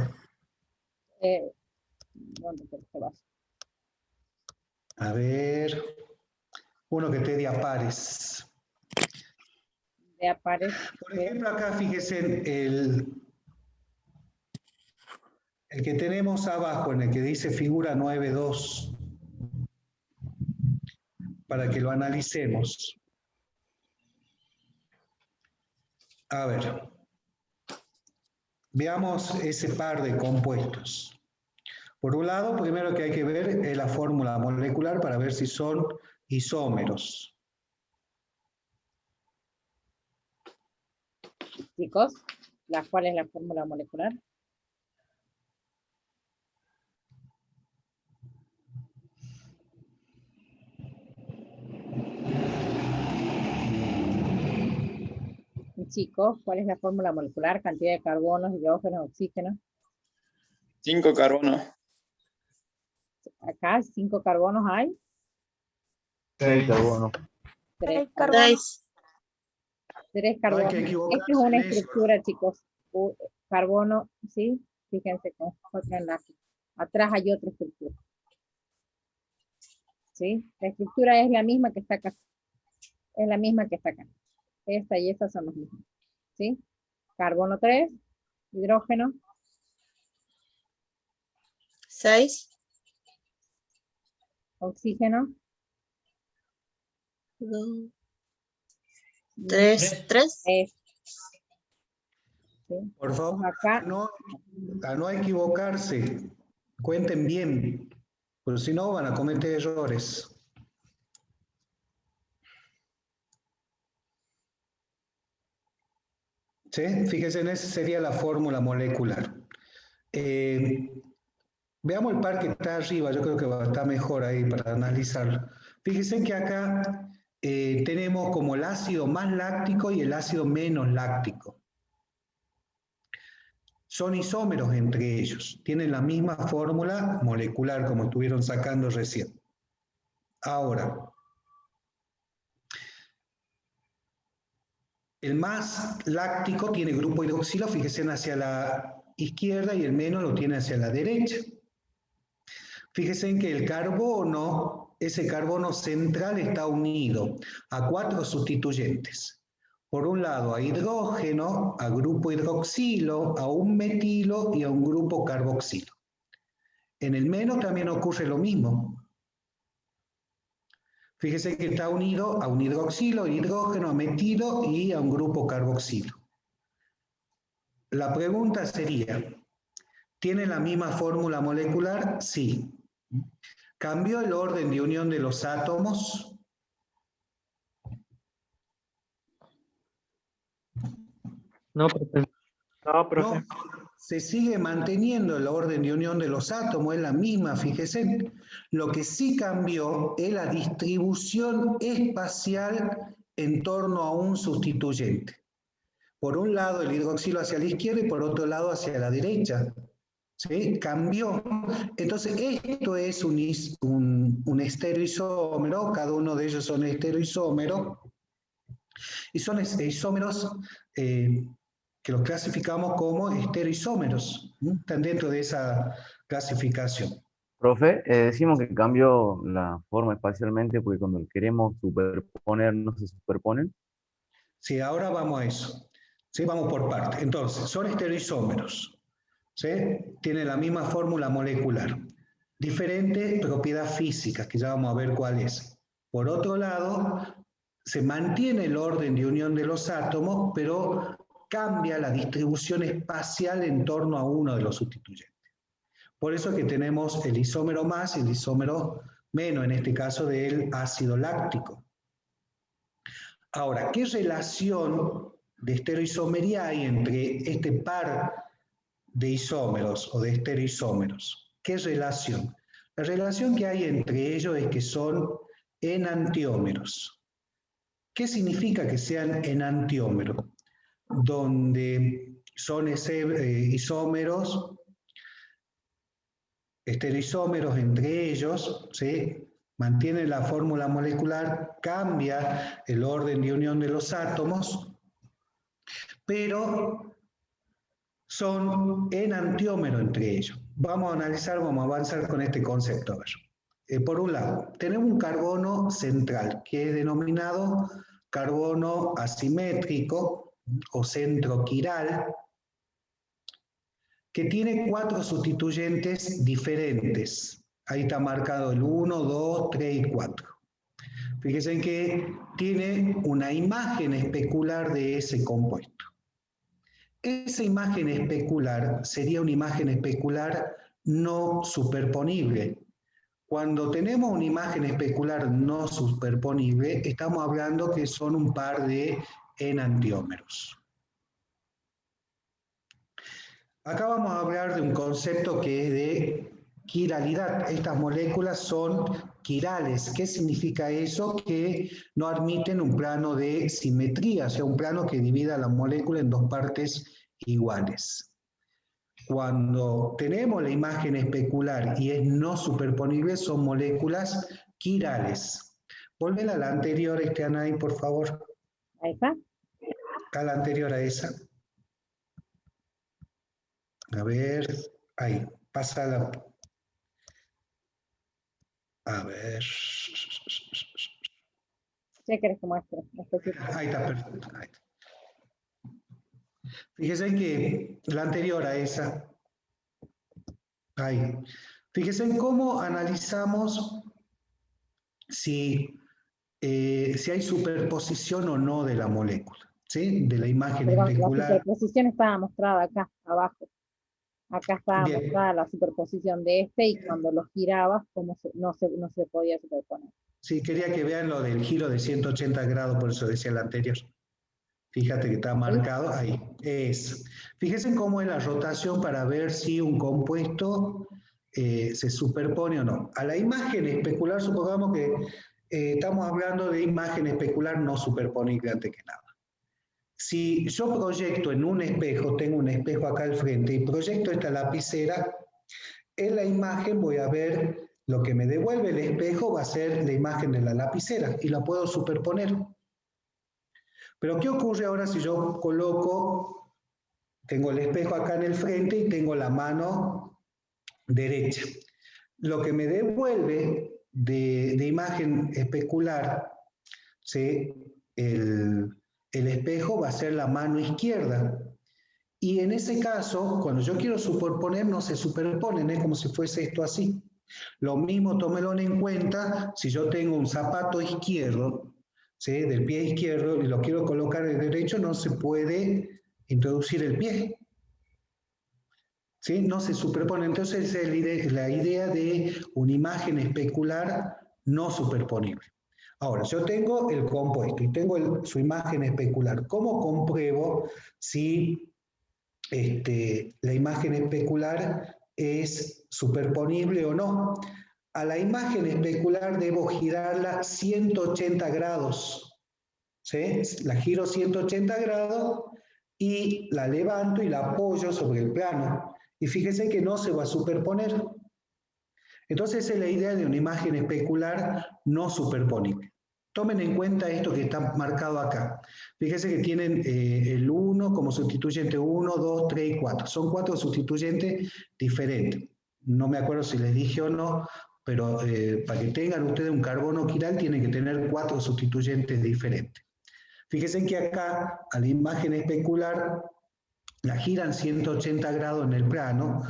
A ver, uno que te dé a pares. De a pares. Por ejemplo, acá fíjense el que tenemos abajo, en el que dice figura 9.2, para que lo analicemos. A ver. Veamos ese par de compuestos. Por un lado, primero que hay que ver es la fórmula molecular para ver si son isómeros. Chicos, ¿cuál es la fórmula molecular? Chicos, ¿cuál es la fórmula molecular? Cantidad de carbonos, hidrógenos, oxígenos. 5 carbonos. Acá 5 carbonos hay. 6 carbonos. 3 carbonos. 3 carbonos. No hay que equivocarse Esta es una en eso. estructura, chicos. Carbono, ¿sí? Fíjense con otro enlace. Atrás hay otra estructura. ¿Sí? La estructura es la misma que está acá. Es la misma que está acá. Esta y esta son las mismas. ¿Sí? Carbono 3, hidrógeno 6, oxígeno 3. ¿Sí? Por favor, Acá a no equivocarse. Cuenten bien, porque si no van a cometer errores. ¿Sí? Fíjense, en esa sería la fórmula molecular. Veamos el par que está arriba, yo creo que va a estar mejor ahí para analizarlo. Fíjense que acá tenemos como el ácido más láctico y el ácido menos láctico. Son isómeros entre ellos, tienen la misma fórmula molecular como estuvieron sacando recién. Ahora, el más láctico tiene grupo hidroxilo, fíjense hacia la izquierda, y el menos lo tiene hacia la derecha. Fíjense en que el carbono, ese carbono central está unido a 4 sustituyentes. Por un lado a hidrógeno, a grupo hidroxilo, a un metilo y a un grupo carboxilo. En el menos también ocurre lo mismo. Fíjese que está unido a un hidroxilo, hidrógeno, a metilo y a un grupo carboxilo. La pregunta sería, ¿tiene la misma fórmula molecular? Sí. ¿Cambió el orden de unión de los átomos? No, profe. No, profe. No, se sigue manteniendo el orden de unión de los átomos, es la misma, fíjese. Lo que sí cambió es la distribución espacial en torno a un sustituyente. Por un lado el hidroxilo hacia la izquierda y por otro lado hacia la derecha. ¿Sí? Cambió. Entonces esto es un estereoisómero, cada uno de ellos son estereoisómeros, y son isómeros que los clasificamos como estereoisómeros, ¿no? Están dentro de esa clasificación. Profe, decimos que cambió la forma espacialmente porque cuando queremos superponer no se superponen. Sí, ahora vamos a eso. Sí, vamos por partes. Entonces, son estereoisómeros. ¿Sí? Tienen la misma fórmula molecular. Diferente propiedad física, que ya vamos a ver cuál es. Por otro lado, se mantiene el orden de unión de los átomos, pero cambia la distribución espacial en torno a uno de los sustituyentes. Por eso es que tenemos el isómero más y el isómero menos, en este caso del ácido láctico. Ahora, ¿qué relación de estereoisomería hay entre este par de isómeros o de estereoisómeros? ¿Qué relación? La relación que hay entre ellos es que son enantiómeros. ¿Qué significa que sean enantiómeros? Donde son isómeros, estereoisómeros entre ellos, ¿sí? Mantienen la fórmula molecular, cambia el orden de unión de los átomos, pero son enantiómeros entre ellos. Vamos a analizar, vamos a avanzar con este concepto. A ver. Por un lado, tenemos un carbono central, que es denominado carbono asimétrico o centroquiral, que tiene 4 sustituyentes diferentes. Ahí está marcado el 1, 2, 3 y 4. Fíjense que tiene una imagen especular de ese compuesto. Esa imagen especular sería una imagen especular no superponible. Cuando tenemos una imagen especular no superponible, estamos hablando que son un par de enantiómeros. Acá vamos a hablar de un concepto que es de quiralidad. Estas moléculas son quirales. ¿Qué significa eso? Que no admiten un plano de simetría, o sea, un plano que divida la molécula en dos partes iguales. Cuando tenemos la imagen especular y es no superponible, son moléculas quirales. Volver a la anterior, Anaí, por favor. Ahí está. A la anterior a esa. A ver, ahí, pásala. A ver. ¿Qué querés que muestre? Ahí está, perfecto. Ahí está. Fíjense que la anterior a esa. Ahí. Fíjense en cómo analizamos si hay superposición o no de la molécula, ¿sí? De la imagen especular. La superposición estaba mostrada acá, abajo. Acá estaba mostrada la superposición de este y cuando lo girabas no se podía superponer. Sí, quería que vean lo del giro de 180 grados, por eso decía el anterior. Fíjate que está marcado ahí. Fíjense en cómo es la rotación para ver si un compuesto se superpone o no. A la imagen especular, supongamos que estamos hablando de imagen especular no superponible antes que nada. Si yo proyecto en un espejo, tengo un espejo acá al frente, y proyecto esta lapicera, en la imagen voy a ver lo que me devuelve el espejo, va a ser la imagen de la lapicera, y la puedo superponer. Pero ¿qué ocurre ahora si yo coloco, tengo el espejo acá en el frente y tengo la mano derecha? Lo que me devuelve de imagen especular, ¿sí? El espejo va a ser la mano izquierda. Y en ese caso, cuando yo quiero superponer, no se superponen, es como si fuese esto así. Lo mismo, tómelo en cuenta, si yo tengo un zapato izquierdo, ¿sí? Del pie izquierdo, y lo quiero colocar en el derecho, no se puede introducir el pie. ¿Sí? No se superpone. Entonces, es la idea de una imagen especular no superponible. Ahora, yo tengo el compuesto y tengo su imagen especular. ¿Cómo compruebo si la imagen especular es superponible o no? A la imagen especular debo girarla 180 grados. ¿Sí? La giro 180 grados y la levanto y la apoyo sobre el plano. Y fíjense que no se va a superponer. Entonces, esa es la idea de una imagen especular no superponible. Tomen en cuenta esto que está marcado acá. Fíjense que tienen el 1 como sustituyente 1, 2, 3 y 4. Son 4 sustituyentes diferentes. No me acuerdo si les dije o no, pero para que tengan ustedes un carbono quiral tienen que tener 4 sustituyentes diferentes. Fíjense que acá, a la imagen especular, la giran 180 grados en el plano,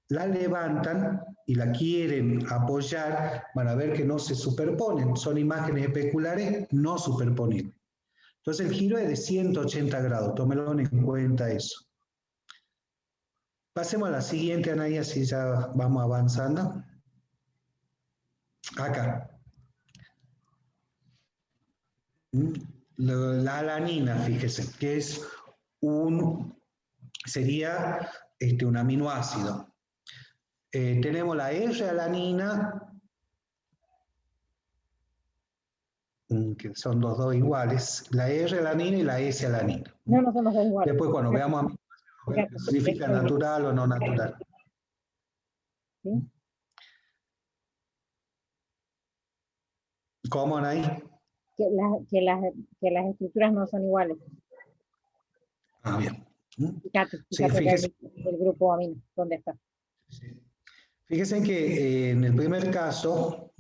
la levantan y la quieren apoyar, van a ver que no se superponen, son imágenes especulares no superponibles. Entonces el giro es de 180 grados, tómelo en cuenta eso. Pasemos a la siguiente, Anaí, así ya vamos avanzando. Acá. La alanina, fíjese, que es sería un aminoácido. Tenemos la R-alanina, que son los dos iguales, la R-alanina y la S-alanina. No son los dos iguales. Después cuando veamos qué significa natural o no natural. ¿Sí? ¿Cómo, Anaí? Que las estructuras no son iguales. Ah, bien. Fíjate Sí, fíjese, el grupo amino, ¿dónde está? Fíjense que en el primer caso,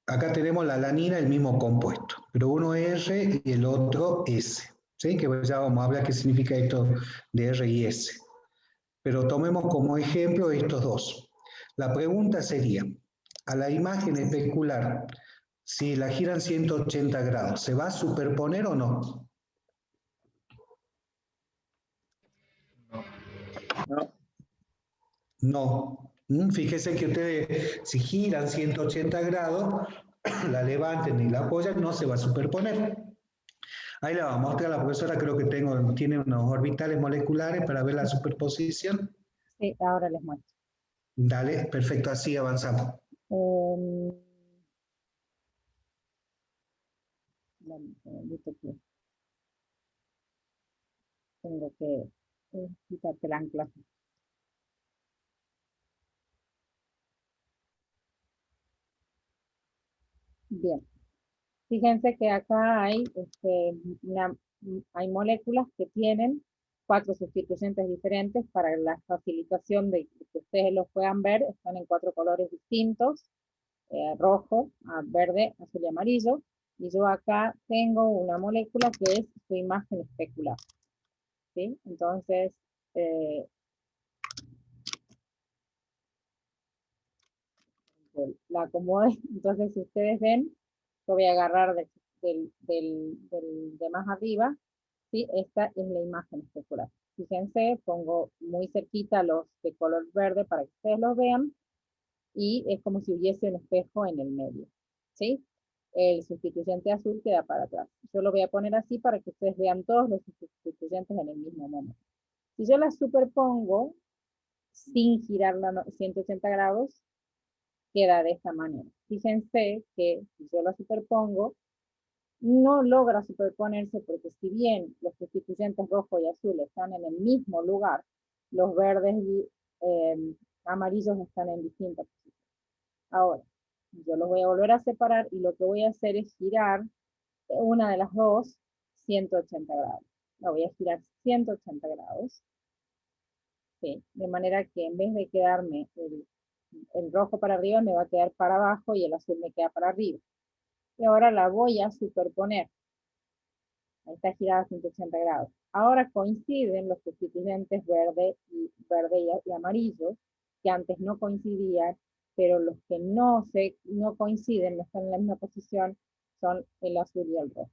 acá tenemos la alanina, el mismo compuesto, pero uno es R y el otro S, ¿sí? Que ya vamos a hablar qué significa esto de R y S. Pero tomemos como ejemplo estos dos. La pregunta sería, a la imagen especular, si la giran 180 grados, ¿se va a superponer o no? No. Fíjese que ustedes, si giran 180 grados, la levanten y la apoyan, no se va a superponer. Ahí la va a mostrar la profesora, creo que tiene unos orbitales moleculares para ver la superposición. Sí, ahora les muestro. Dale, perfecto, así avanzamos. Tengo que quitarte el ancla. Bien. Fíjense que acá hay, hay moléculas que tienen 4 sustituyentes diferentes para la facilitación de que ustedes los puedan ver. Están en 4 colores distintos, rojo, verde, azul y amarillo. Y yo acá tengo una molécula que es su imagen especular. ¿Sí? Entonces, la acomodé. Entonces, si ustedes ven, yo voy a agarrar de más arriba, ¿sí? Esta es la imagen especular. Fíjense, pongo muy cerquita los de color verde para que ustedes los vean, y es como si hubiese un espejo en el medio, ¿sí? El sustituyente azul queda para atrás. Yo lo voy a poner así para que ustedes vean todos los sustituyentes en el mismo momento. Si yo las superpongo, sin girarla 180 grados, queda de esta manera. Fíjense que si yo la superpongo, no logra superponerse porque si bien los sustituyentes rojo y azul están en el mismo lugar, los verdes y amarillos están en distintas posiciones. Ahora, yo los voy a volver a separar y lo que voy a hacer es girar una de las dos 180 grados. La voy a girar 180 grados. ¿Sí? De manera que en vez de quedarme el rojo para arriba, me va a quedar para abajo y el azul me queda para arriba. Y ahora la voy a superponer. Ahí está girada a 180 grados. Ahora coinciden los sustituyentes verde y amarillo, que antes no coincidían, pero los que no coinciden, no están en la misma posición, son el azul y el rojo.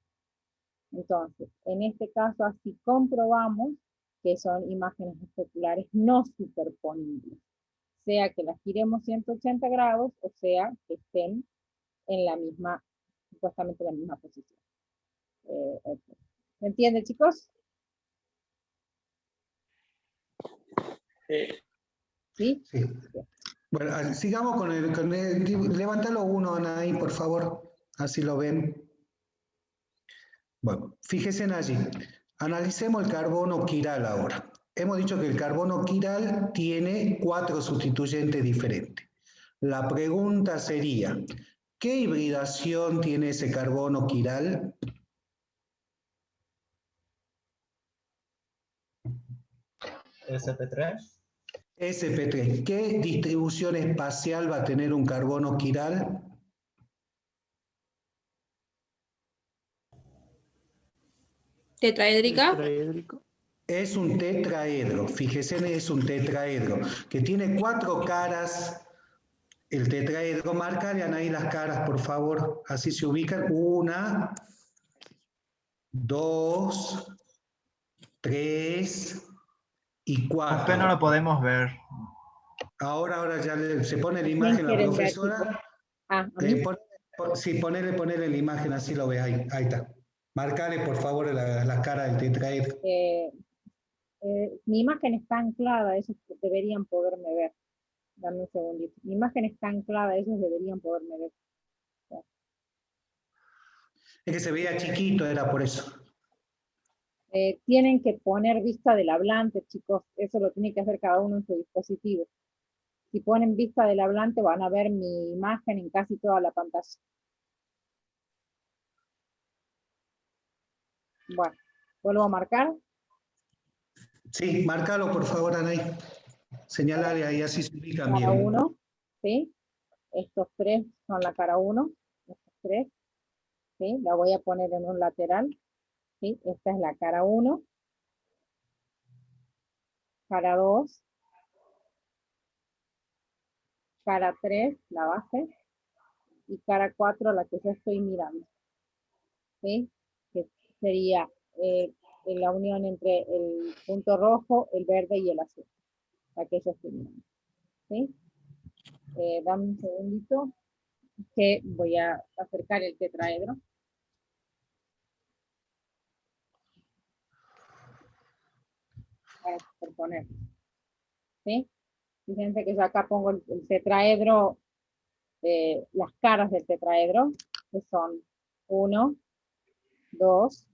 Entonces, en este caso, así comprobamos que son imágenes especulares no superponibles, sea que las giremos 180 grados, o sea que estén en la misma, supuestamente en la misma posición. ¿Me entienden, chicos? ¿Sí? Sí. Bueno, sigamos con el levántalo uno, Anaí, por favor, así lo ven. Bueno, fíjense allí. Analicemos el carbono quiral ahora. Hemos dicho que el carbono quiral tiene 4 sustituyentes diferentes. La pregunta sería, ¿qué hibridación tiene ese carbono quiral? SP3. SP3. ¿Qué distribución espacial va a tener un carbono quiral? Tetraédrica. Es un tetraedro, fíjense, es un tetraedro, que tiene 4 caras. El tetraedro, marcarían ahí las caras, por favor, así se ubican. 1, 2, 3 y 4. Profe, no lo podemos ver. Ahora ya se pone la imagen la profesora. ¿A mí? Sí, ponele la imagen, así lo ve ahí. Ahí está. Marcale, por favor, la cara del tetraedro. Mi imagen está anclada, ellos deberían poderme ver. Dame un segundito. Mi imagen está anclada, ellos deberían poderme ver. Es que se veía chiquito, era por eso. Tienen que poner vista del hablante, chicos. Eso lo tiene que hacer cada uno en su dispositivo. Si ponen vista del hablante, van a ver mi imagen en casi toda la pantalla. Bueno, ¿vuelvo a marcar? Sí, márcalo, por favor, Anaí. Señalale ahí, así se ubican bien. Cara 1, ¿sí? Estos 3 son la cara 1. Estos 3, ¿sí? La voy a poner en un lateral. ¿Sí? Esta es la cara 1. Cara 2. Cara 3, la base. Y cara 4, la que yo estoy mirando. ¿Sí? Que sería la unión entre el punto rojo, el verde y el azul. La que yo estoy mirando. ¿Sí? Dame un segundito que voy a acercar el tetraedro. Para superponer. ¿Sí? Fíjense que yo acá pongo el tetraedro, las caras del tetraedro, que son 1, 2,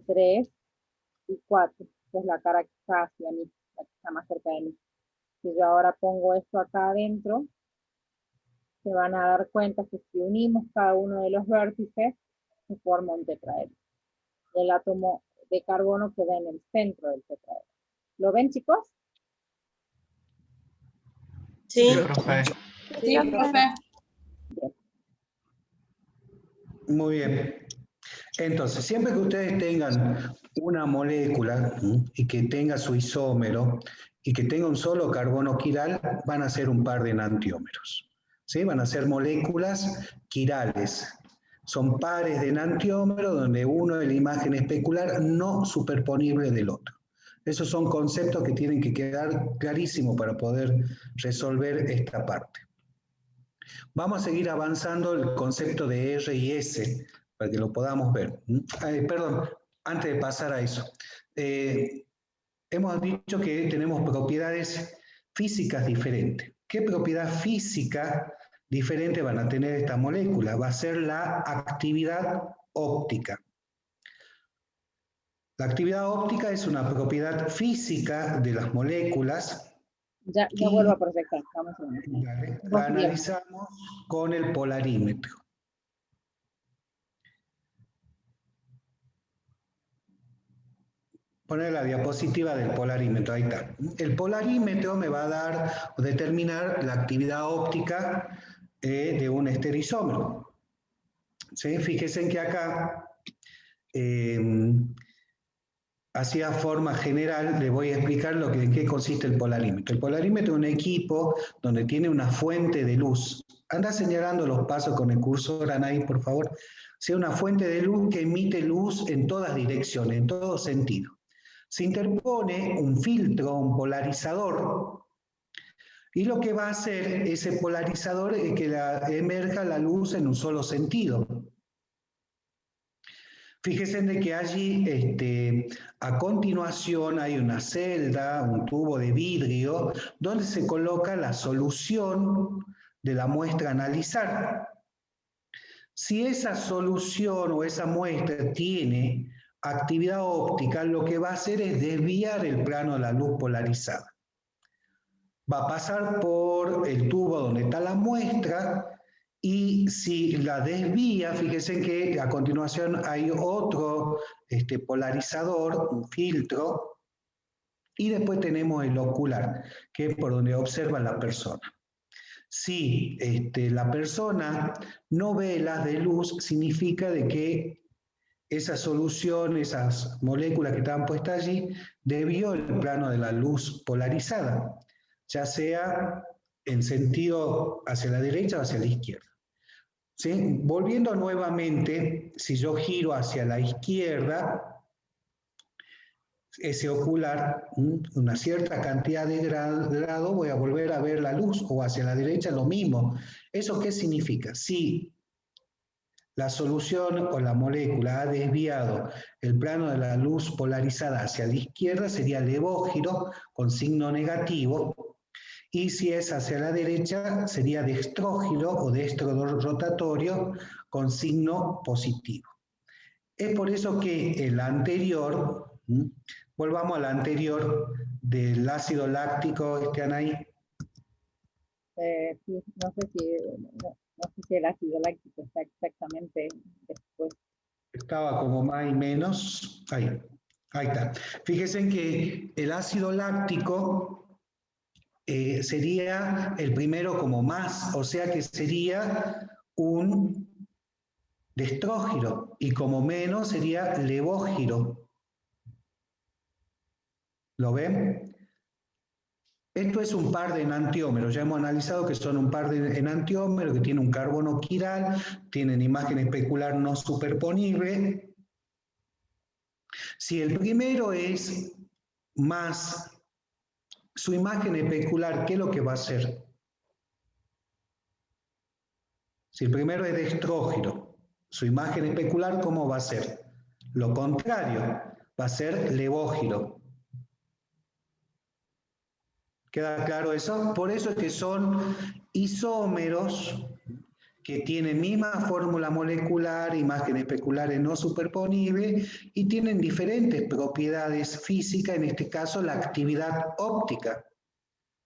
3 y 4, que es la cara que está hacia mí, la que está más cerca de mí. Si yo ahora pongo esto acá adentro, se van a dar cuenta que si unimos cada uno de los vértices, se forma un tetraedro. El átomo de carbono queda en el centro del tetraedro. ¿Lo ven, chicos? Sí, profe. Sí, profe. Bien. Muy bien. Entonces, siempre que ustedes tengan una molécula y que tenga su isómero y que tenga un solo carbono quiral, van a ser un par de enantiómeros. ¿Sí? Van a ser moléculas quirales. Son pares de enantiómeros donde uno de la imagen especular no superponible del otro. Esos son conceptos que tienen que quedar clarísimos para poder resolver esta parte. Vamos a seguir avanzando el concepto de R y S para que lo podamos ver. Perdón, antes de pasar a eso. Hemos dicho que tenemos propiedades físicas diferentes. ¿Qué propiedad física diferente van a tener esta molécula? Va a ser la actividad óptica. La actividad óptica es una propiedad física de las moléculas. Ya vuelvo a proyectar. Vamos a ver. La analizamos con el polarímetro. Poner la diapositiva del polarímetro, ahí está. El polarímetro me va a dar o determinar la actividad óptica de un estereoisómero. ¿Sí? Fíjense en que acá, así a forma general, les voy a explicar en qué consiste el polarímetro. El polarímetro es un equipo donde tiene una fuente de luz. Anda señalando los pasos con el cursor, Anaí, por favor. Sea una fuente de luz que emite luz en todas direcciones, en todo sentido. Se interpone un filtro, un polarizador, y lo que va a hacer ese polarizador es que emerja la luz en un solo sentido. Fíjense de que allí, a continuación, hay una celda, un tubo de vidrio, donde se coloca la solución de la muestra a analizar. Si esa solución o esa muestra tiene actividad óptica, lo que va a hacer es desviar el plano de la luz polarizada. Va a pasar por el tubo donde está la muestra y si la desvía, fíjense que a continuación hay otro polarizador, un filtro, y después tenemos el ocular, que es por donde observa la persona. Si la persona no ve el haz de luz, significa de que esa solución, esas moléculas que estaban puestas allí, debió el plano de la luz polarizada, ya sea en sentido hacia la derecha o hacia la izquierda. ¿Sí? Volviendo nuevamente, si yo giro hacia la izquierda, ese ocular, una cierta cantidad de grado, voy a volver a ver la luz, o hacia la derecha lo mismo. ¿Eso qué significa? Si la solución o la molécula ha desviado el plano de la luz polarizada hacia la izquierda, sería levógiro con signo negativo, y si es hacia la derecha, sería destrógiro o destro-rotatorio con signo positivo. Es por eso que el anterior, volvamos al anterior del ácido láctico, Anaí. Sí, no sé si el ácido láctico está exactamente después. Estaba como más y menos, ahí está. Fíjense en que el ácido láctico sería el primero como más, o sea que sería un destrógiro, y como menos sería levógiro. ¿Lo ven? Esto es un par de enantiómeros, ya hemos analizado que son un par de enantiómeros que tienen un carbono quiral, tienen imagen especular no superponible. Si el primero es más, su imagen especular, ¿qué es lo que va a hacer? Si el primero es destrógiro, su imagen especular, ¿cómo va a ser? Lo contrario, va a ser levógiro. ¿Queda claro eso? Por eso es que son isómeros que tienen misma fórmula molecular, imagen especular no superponible, y tienen diferentes propiedades físicas, en este caso la actividad óptica,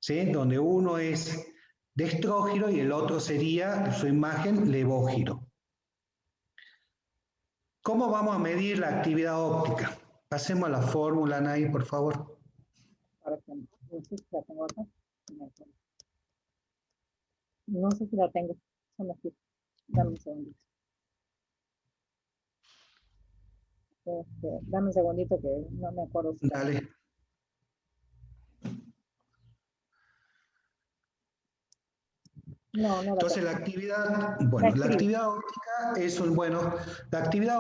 ¿sí? Donde uno es destrógiro y el otro sería su imagen levógiro. ¿Cómo vamos a medir la actividad óptica? Pasemos a la fórmula, Anaí, por favor. No sé si la tengo acá. No sé si la tengo. Dame un segundito. Dame un segundito que no me acuerdo. Dale. No, entonces la actividad, bueno, la actividad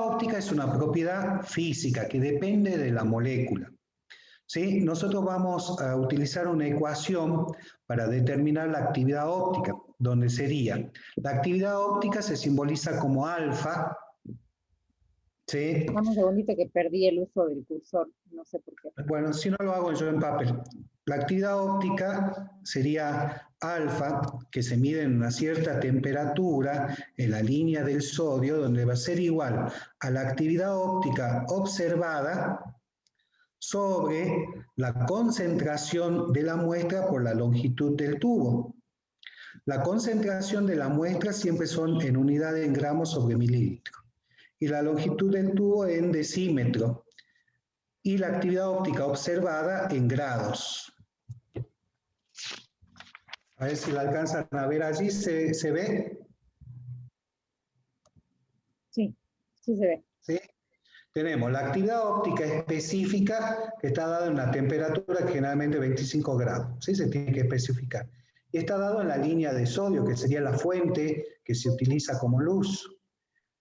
óptica es una propiedad física que depende de la molécula. ¿Sí? Nosotros vamos a utilizar una ecuación para determinar la actividad óptica, donde sería, la actividad óptica se simboliza como alfa. ¿Sí? Dame un segundito que perdí el uso del cursor, no sé por qué. Bueno, si no lo hago yo en papel. La actividad óptica sería alfa, que se mide en una cierta temperatura en la línea del sodio, donde va a ser igual a la actividad óptica observada sobre la concentración de la muestra por la longitud del tubo. La concentración de la muestra siempre son en unidades en gramos sobre mililitro, y la longitud del tubo en decímetro, y la actividad óptica observada en grados. A ver si la alcanzan a ver allí, ¿se ve? Sí, sí se ve. ¿Sí? Tenemos la actividad óptica específica que está dada en una temperatura generalmente 25 grados, ¿sí? Se tiene que especificar. Y está dado en la línea de sodio, que sería la fuente que se utiliza como luz.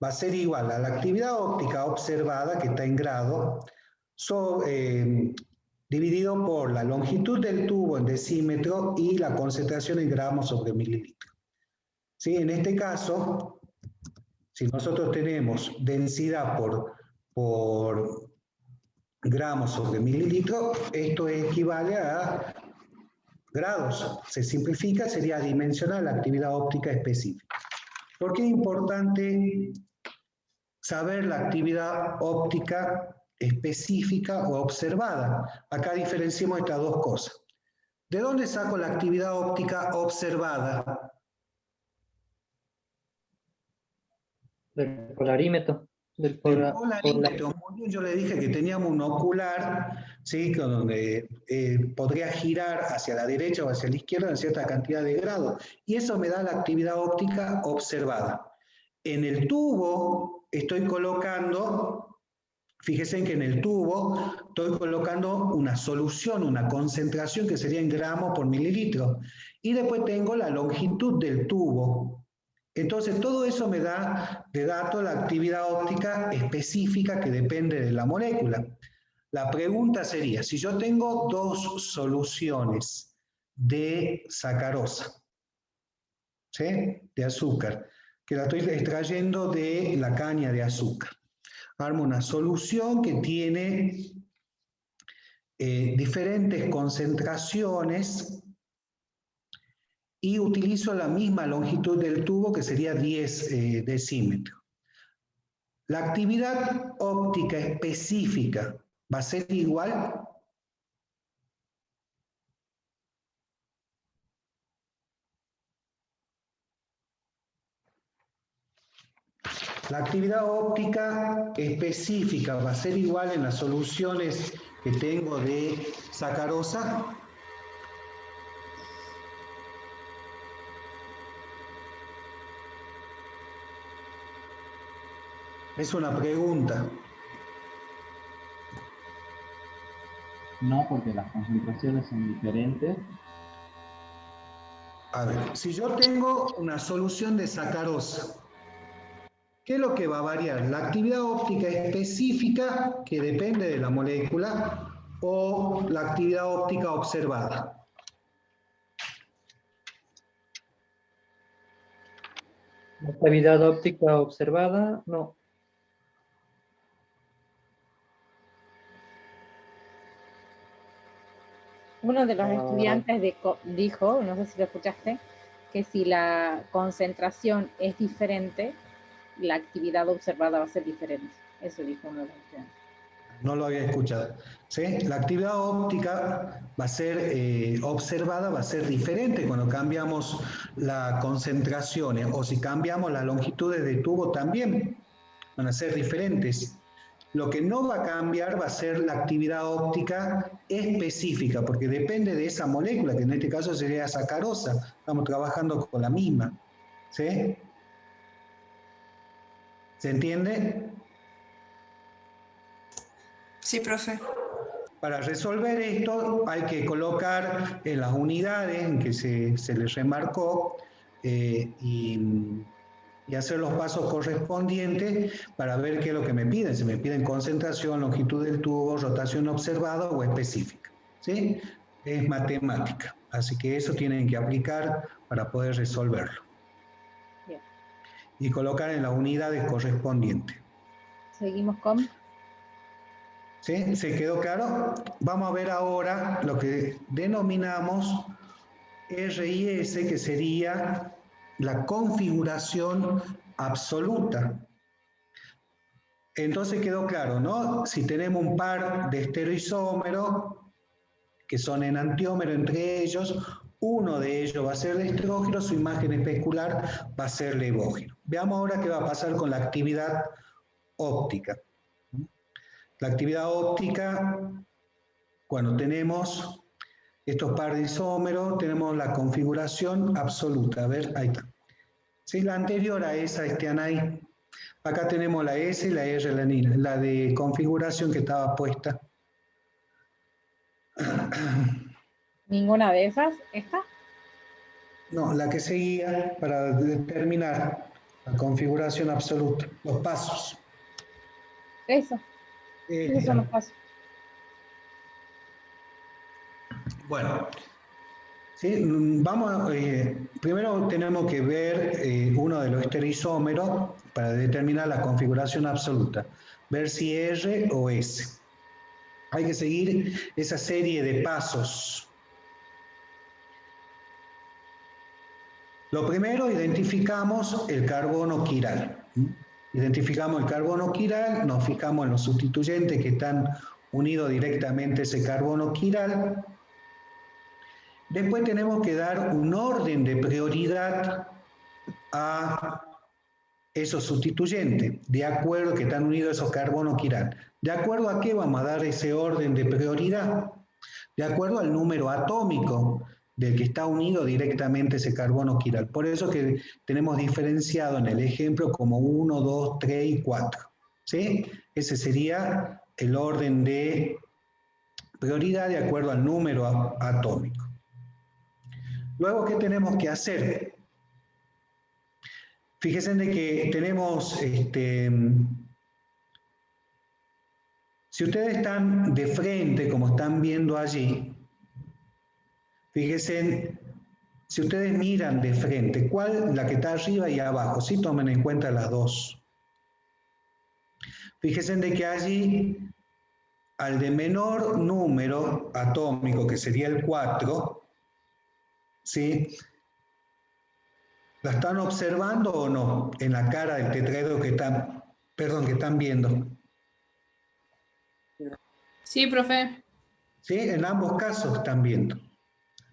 Va a ser igual a la actividad óptica observada, que está en grado, dividido por la longitud del tubo en decímetro y la concentración en gramos sobre mililitro. ¿Sí? En este caso, si nosotros tenemos densidad por gramos sobre mililitro, esto equivale a grados. Se simplifica, sería dimensional la actividad óptica específica. ¿Por qué es importante saber la actividad óptica específica o observada? Acá diferenciamos estas dos cosas. ¿De dónde saco la actividad óptica observada? Del polarímetro. Del polarímetro. Yo le dije que teníamos un ocular, ¿sí? Donde podría girar hacia la derecha o hacia la izquierda en cierta cantidad de grados. Y eso me da la actividad óptica observada. En el tubo estoy colocando Fíjense en que en el tubo estoy colocando una solución, una concentración que sería en gramos por mililitro. Y después tengo la longitud del tubo. Entonces todo eso me da de dato la actividad óptica específica que depende de la molécula. La pregunta sería, si yo tengo dos soluciones de sacarosa, ¿sí? De azúcar, que la estoy extrayendo de la caña de azúcar. Armo una solución que tiene diferentes concentraciones y utilizo la misma longitud del tubo, que sería 10 decímetros. La actividad óptica específica va a ser igual. La actividad óptica específica va a ser igual en las soluciones que tengo de sacarosa. Es una pregunta. No, porque las concentraciones son diferentes. A ver, si yo tengo una solución de sacarosa, ¿qué es lo que va a variar? La actividad óptica específica, que depende de la molécula, o la actividad óptica observada. La actividad óptica observada, no. Uno de los estudiantes dijo, no sé si lo escuchaste, que si la concentración es diferente, la actividad observada va a ser diferente. Eso dijo uno de los estudiantes. No lo había escuchado. ¿Sí? La actividad óptica va a ser observada, va a ser diferente cuando cambiamos las concentraciones, o si cambiamos las longitudes de tubo también van a ser diferentes. Lo que no va a cambiar va a ser la actividad óptica específica, porque depende de esa molécula, que en este caso sería sacarosa. Estamos trabajando con la misma. ¿Sí? ¿Se entiende? Sí, profe. Para resolver esto hay que colocar en las unidades en que se les remarcó y hacer los pasos correspondientes para ver qué es lo que me piden. Si me piden concentración, longitud del tubo, rotación observada o específica. ¿Sí? Es matemática. Así que eso tienen que aplicar para poder resolverlo. Bien. Y colocar en las unidades correspondientes. Seguimos con... ¿Sí? ¿Se quedó claro? Vamos a ver ahora lo que denominamos RIS, que sería la configuración absoluta. Entonces quedó claro, ¿no? Si tenemos un par de estereoisómeros, que son enantiómero entre ellos, uno de ellos va a ser de estrógeno, su imagen especular va a ser levógeno. Veamos ahora qué va a pasar con la actividad óptica. La actividad óptica, cuando tenemos estos par de isómeros, tenemos la configuración absoluta. A ver, ahí está. Sí, la anterior a esa, Anay. Acá tenemos la S y la R, la de configuración que estaba puesta. ¿Ninguna de esas? ¿Esta? No, la que seguía para determinar la configuración absoluta, los pasos. Eso. Esos son los pasos. Bueno, ¿sí? Primero tenemos que ver uno de los estereoisómeros para determinar la configuración absoluta, ver si R o S. Hay que seguir esa serie de pasos. Lo primero, identificamos el carbono quiral. Identificamos el carbono quiral, nos fijamos en los sustituyentes que están unidos directamente a ese carbono quiral. Después tenemos que dar un orden de prioridad a esos sustituyentes, de acuerdo que están unidos a esos carbonos quiral. ¿De acuerdo a qué vamos a dar ese orden de prioridad? De acuerdo al número atómico del que está unido directamente ese carbono quiral. Por eso que tenemos diferenciado en el ejemplo como 1, 2, 3 y 4. ¿sí? Ese sería el orden de prioridad de acuerdo al número atómico. Luego, ¿qué tenemos que hacer? Fíjense de que tenemos, si ustedes están de frente, como están viendo allí, fíjense, si ustedes miran de frente, ¿cuál? La que está arriba y abajo, sí, tomen en cuenta las dos. Fíjense de que allí, al de menor número atómico, que sería el 4, ¿sí? ¿La están observando o no? En la cara del tetraedro que están viendo. Sí, profe. Sí, en ambos casos están viendo.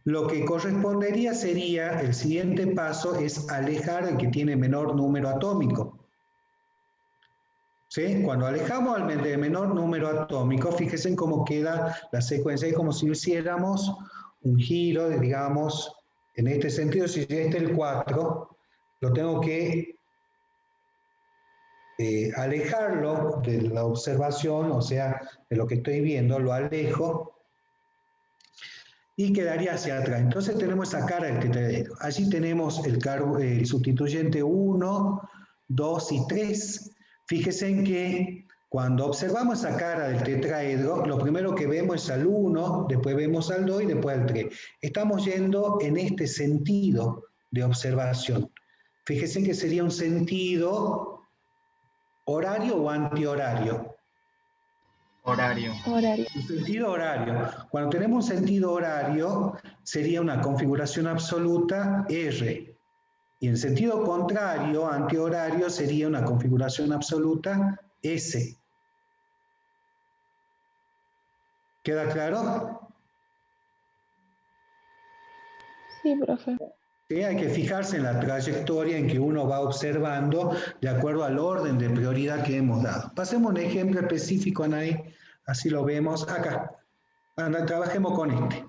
Lo que correspondería sería, el siguiente paso es alejar al que tiene menor número atómico. ¿Sí? Cuando alejamos al de menor número atómico, fíjense en cómo queda la secuencia. Es como si hiciéramos un giro, digamos, en este sentido, si este es el 4, lo tengo que alejarlo de la observación, o sea, de lo que estoy viendo, lo alejo y quedaría hacia atrás. Entonces tenemos esa cara del tetraedro. Allí tenemos el sustituyente 1, 2 y 3. Fíjense en que cuando observamos esa cara del tetraedro, lo primero que vemos es al 1, después vemos al 2 y después al 3. Estamos yendo en este sentido de observación. Fíjense que sería un sentido horario o antihorario. Horario. Horario. Un sentido horario. Cuando tenemos un sentido horario, sería una configuración absoluta R. Y en sentido contrario, antihorario, sería una configuración absoluta S. ¿Queda claro? Sí, profe. Sí, hay que fijarse en la trayectoria en que uno va observando de acuerdo al orden de prioridad que hemos dado. Pasemos un ejemplo específico, Anaí, así lo vemos acá. Trabajemos con este.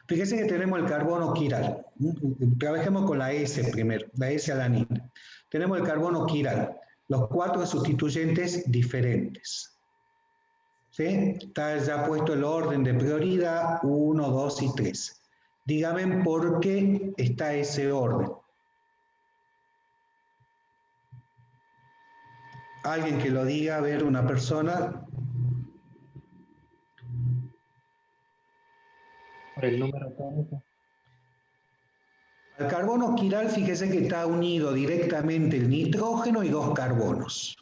Fíjense que tenemos el carbono quiral. Trabajemos con la S primero, la S-alanina. Tenemos el carbono quiral, los 4 sustituyentes diferentes. ¿Sí? Está ya puesto el orden de prioridad 1, 2 y 3. Díganme por qué está ese orden. Alguien que lo diga, a ver, una persona. Por el número atómico. Al carbono quiral, fíjese que está unido directamente el nitrógeno y 2 carbonos.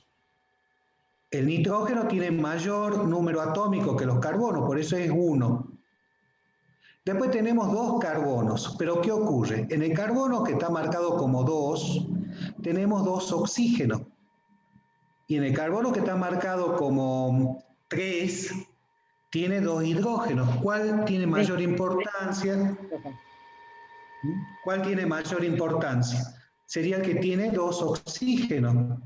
El nitrógeno tiene mayor número atómico que los carbonos, por eso es 1. Después tenemos 2 carbonos, pero ¿qué ocurre? En el carbono que está marcado como 2, tenemos 2 oxígenos. Y en el carbono que está marcado como 3, tiene 2 hidrógenos. ¿Cuál tiene mayor importancia? ¿Cuál tiene mayor importancia? Sería el que tiene 2 oxígenos.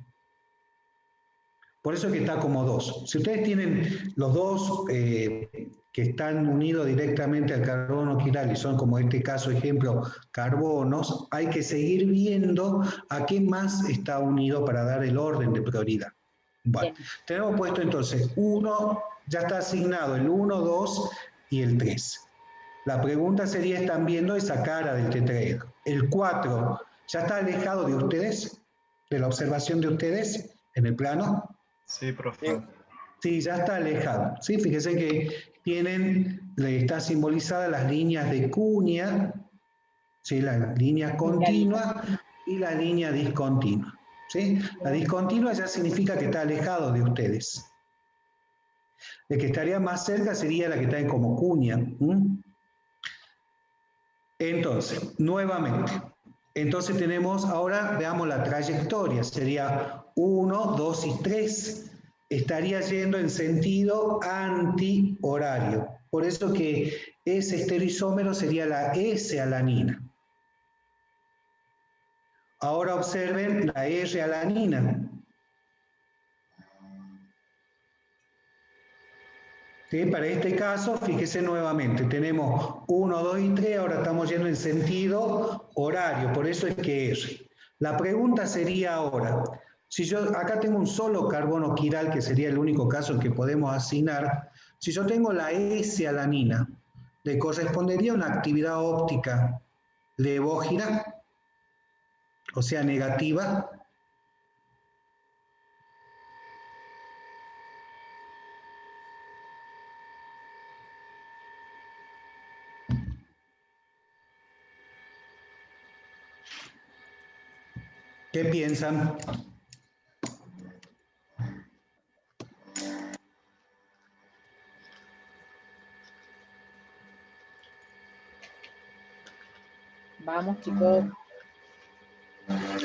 Por eso es que está como 2. Si ustedes tienen los 2 que están unidos directamente al carbono quiral y son, como en este caso, ejemplo, carbonos, hay que seguir viendo a qué más está unido para dar el orden de prioridad. Bueno, tenemos puesto entonces 1, ya está asignado el 1, 2 y el 3. La pregunta sería, ¿están viendo esa cara del tetraedro? El 4, ¿ya está alejado de ustedes? ¿De la observación de ustedes en el plano? Sí, profe. Sí, ya está alejado. ¿Sí? Fíjense que está simbolizadas las líneas de cuña, ¿sí? Las líneas continuas y la línea discontinua. ¿Sí? La discontinua ya significa que está alejado de ustedes. La que estaría más cerca sería la que está en como cuña. Entonces, nuevamente. Entonces tenemos, ahora veamos la trayectoria. Sería 1, 2 y 3. Estaría yendo en sentido antihorario. Por eso que ese estereoisómero sería la S-alanina. Ahora observen la R-alanina. ¿Sí? Para este caso, fíjese nuevamente, tenemos 1, 2 y 3, ahora estamos yendo en sentido horario, por eso es que R. La pregunta sería ahora, Si yo acá tengo un solo carbono quiral, que sería el único caso en que podemos asignar, si yo tengo la S-alanina, le correspondería una actividad óptica levógira, o sea, negativa. ¿Qué piensan? Vamos, chicos.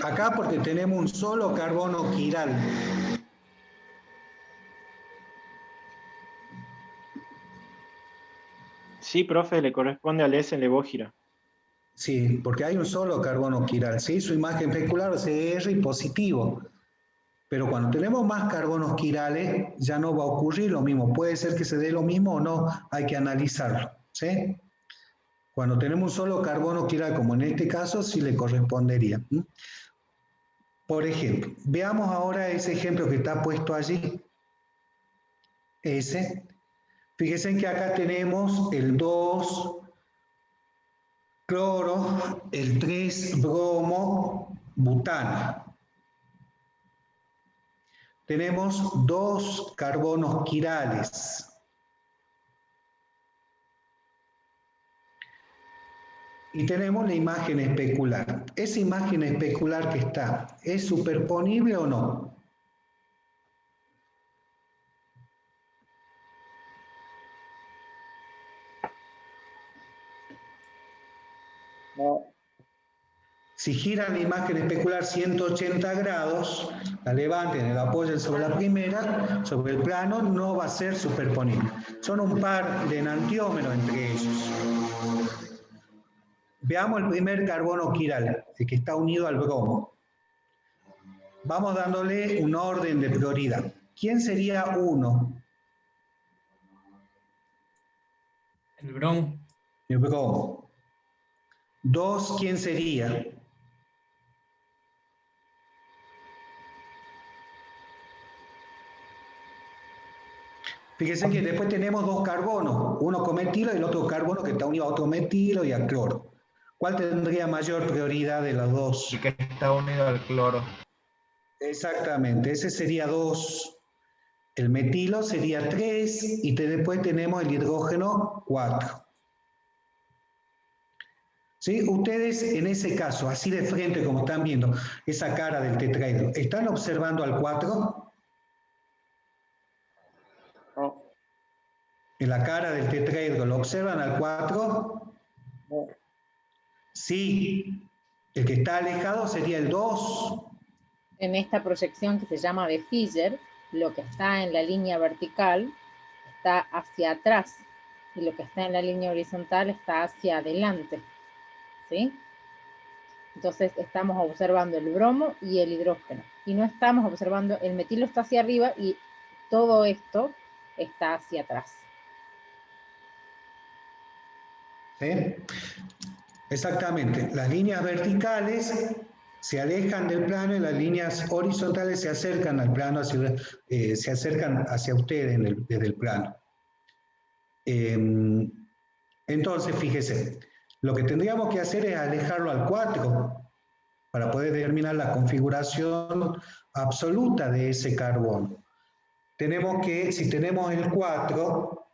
Acá porque tenemos un solo carbono quiral. Sí, profe, le corresponde al S en levógira. Sí, porque hay un solo carbono quiral, ¿sí? Su imagen especular es R positivo. Pero cuando tenemos más carbonos quirales, ya no va a ocurrir lo mismo. Puede ser que se dé lo mismo o no, hay que analizarlo, ¿sí? Cuando tenemos un solo carbono quiral, como en este caso, sí le correspondería. Por ejemplo, veamos ahora ese ejemplo que está puesto allí. Ese. Fíjense que acá tenemos el 2 cloro, el 3 bromo, butano. Tenemos 2 carbonos quirales. Y tenemos la imagen especular. Esa imagen especular que está, ¿es superponible o no? No. Si giran la imagen especular 180 grados, la levanten, la apoyen sobre la primera, sobre el plano, no va a ser superponible. Son un par de enantiómeros entre ellos. Veamos el primer carbono quiral, el que está unido al bromo. Vamos dándole un orden de prioridad. ¿Quién sería 1? El bromo. El bromo. 2, ¿quién sería? Fíjense que después tenemos 2 carbonos, uno con metilo y el otro carbono que está unido a otro metilo y a cloro. ¿Cuál tendría mayor prioridad de los dos? Y que está unido al cloro. Exactamente, ese sería 2. El metilo sería 3 y después tenemos el hidrógeno 4. ¿Sí? Ustedes en ese caso, así de frente como están viendo, esa cara del tetraedro, ¿están observando al 4? No. En la cara del tetraedro, ¿lo observan al 4? No. Sí. El que está alejado sería el 2. En esta proyección que se llama de Fischer, lo que está en la línea vertical está hacia atrás y lo que está en la línea horizontal está hacia adelante, ¿sí? Entonces estamos observando el bromo y el hidrógeno y no estamos observando, el metilo está hacia arriba y todo esto está hacia atrás. ¿Sí? Exactamente. Las líneas verticales se alejan del plano y las líneas horizontales se acercan al plano, se acercan hacia ustedes desde el plano. Entonces, fíjese, lo que tendríamos que hacer es alejarlo al 4 para poder determinar la configuración absoluta de ese carbono. Tenemos que, si tenemos el 4,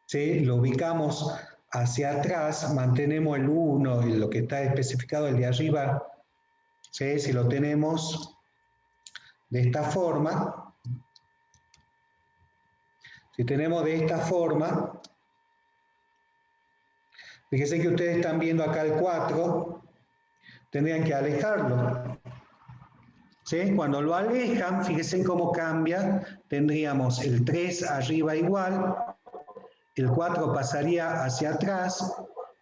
¿sí? Lo ubicamos hacia atrás, mantenemos el 1 y lo que está especificado el de arriba, ¿sí? Si lo tenemos de esta forma, si tenemos de esta forma, fíjense que ustedes están viendo acá el 4, tendrían que alejarlo. ¿Sí? Cuando lo alejan, fíjense cómo cambia, tendríamos el 3 arriba igual, el 4 pasaría hacia atrás,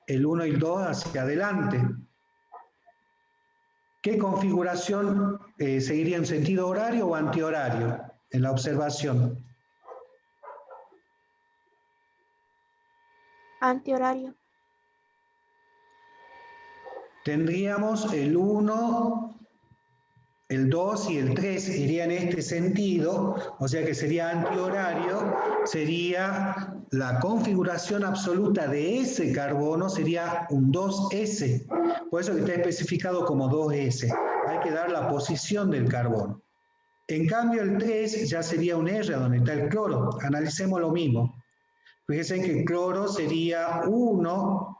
el 1 y el 2 hacia adelante. ¿Qué configuración seguiría en sentido horario o antihorario en la observación? Antihorario. Tendríamos el 1 el 2 y el 3 irían en este sentido, o sea que sería antihorario, sería la configuración absoluta de ese carbono, sería un 2s, por eso que está especificado como 2s, hay que dar la posición del carbono. En cambio el 3 ya sería un R, donde está el cloro, analicemos lo mismo. Fíjense que el cloro sería 1,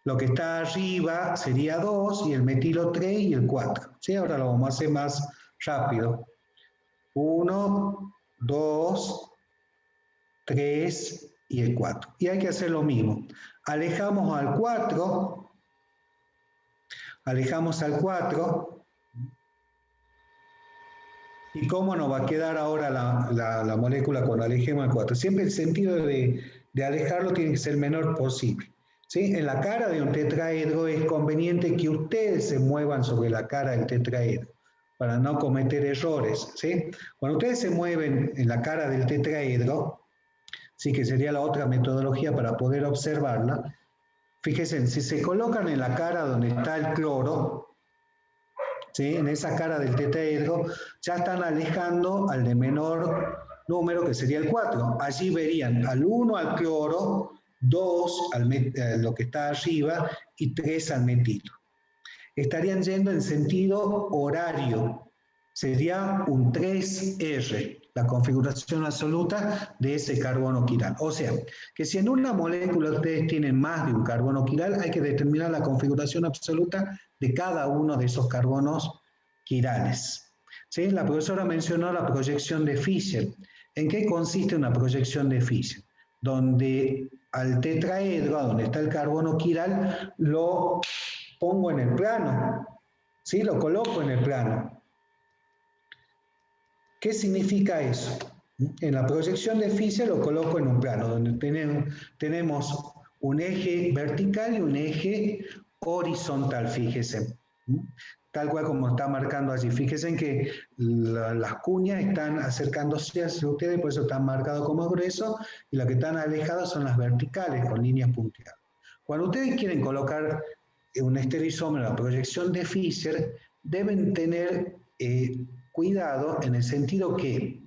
lo que está arriba sería 2 y el metilo 3 y el 4. ¿Sí? Ahora lo vamos a hacer más rápido. 1, 2, 3 y el 4. Y hay que hacer lo mismo. Alejamos al 4. Alejamos al 4. ¿Y cómo nos va a quedar ahora la molécula cuando alejemos al 4? Siempre el sentido de alejarlo tiene que ser el menor posible. ¿Sí? En la cara de un tetraedro es conveniente que ustedes se muevan sobre la cara del tetraedro para no cometer errores. ¿Sí? Cuando ustedes se mueven en la cara del tetraedro, sí, que sería la otra metodología para poder observarla, fíjense, si se colocan en la cara donde está el cloro, ¿sí? En esa cara del tetraedro, ya están alejando al de menor número, que sería el 4. Allí verían al 1 al cloro, 2 a lo que está arriba y 3 al metilo. Estarían yendo en sentido horario. Sería un 3R, la configuración absoluta de ese carbono quiral. O sea, que si en una molécula ustedes tienen más de un carbono quiral, hay que determinar la configuración absoluta de cada uno de esos carbonos quirales. ¿Sí? La profesora mencionó la proyección de Fischer. ¿En qué consiste una proyección de Fischer? Donde al tetraedro, donde está el carbono quiral, lo pongo en el plano, ¿sí? Lo coloco en el plano. ¿Qué significa eso? En la proyección de Fischer lo coloco en un plano, donde tenemos un eje vertical y un eje horizontal, fíjense. Tal cual como está marcando allí. Fíjense que las cuñas están acercándose hacia ustedes, por eso están marcados como grueso, y las que están alejadas son las verticales, con líneas punteadas. Cuando ustedes quieren colocar un estereoisómero en la proyección de Fischer, deben tener cuidado en el sentido que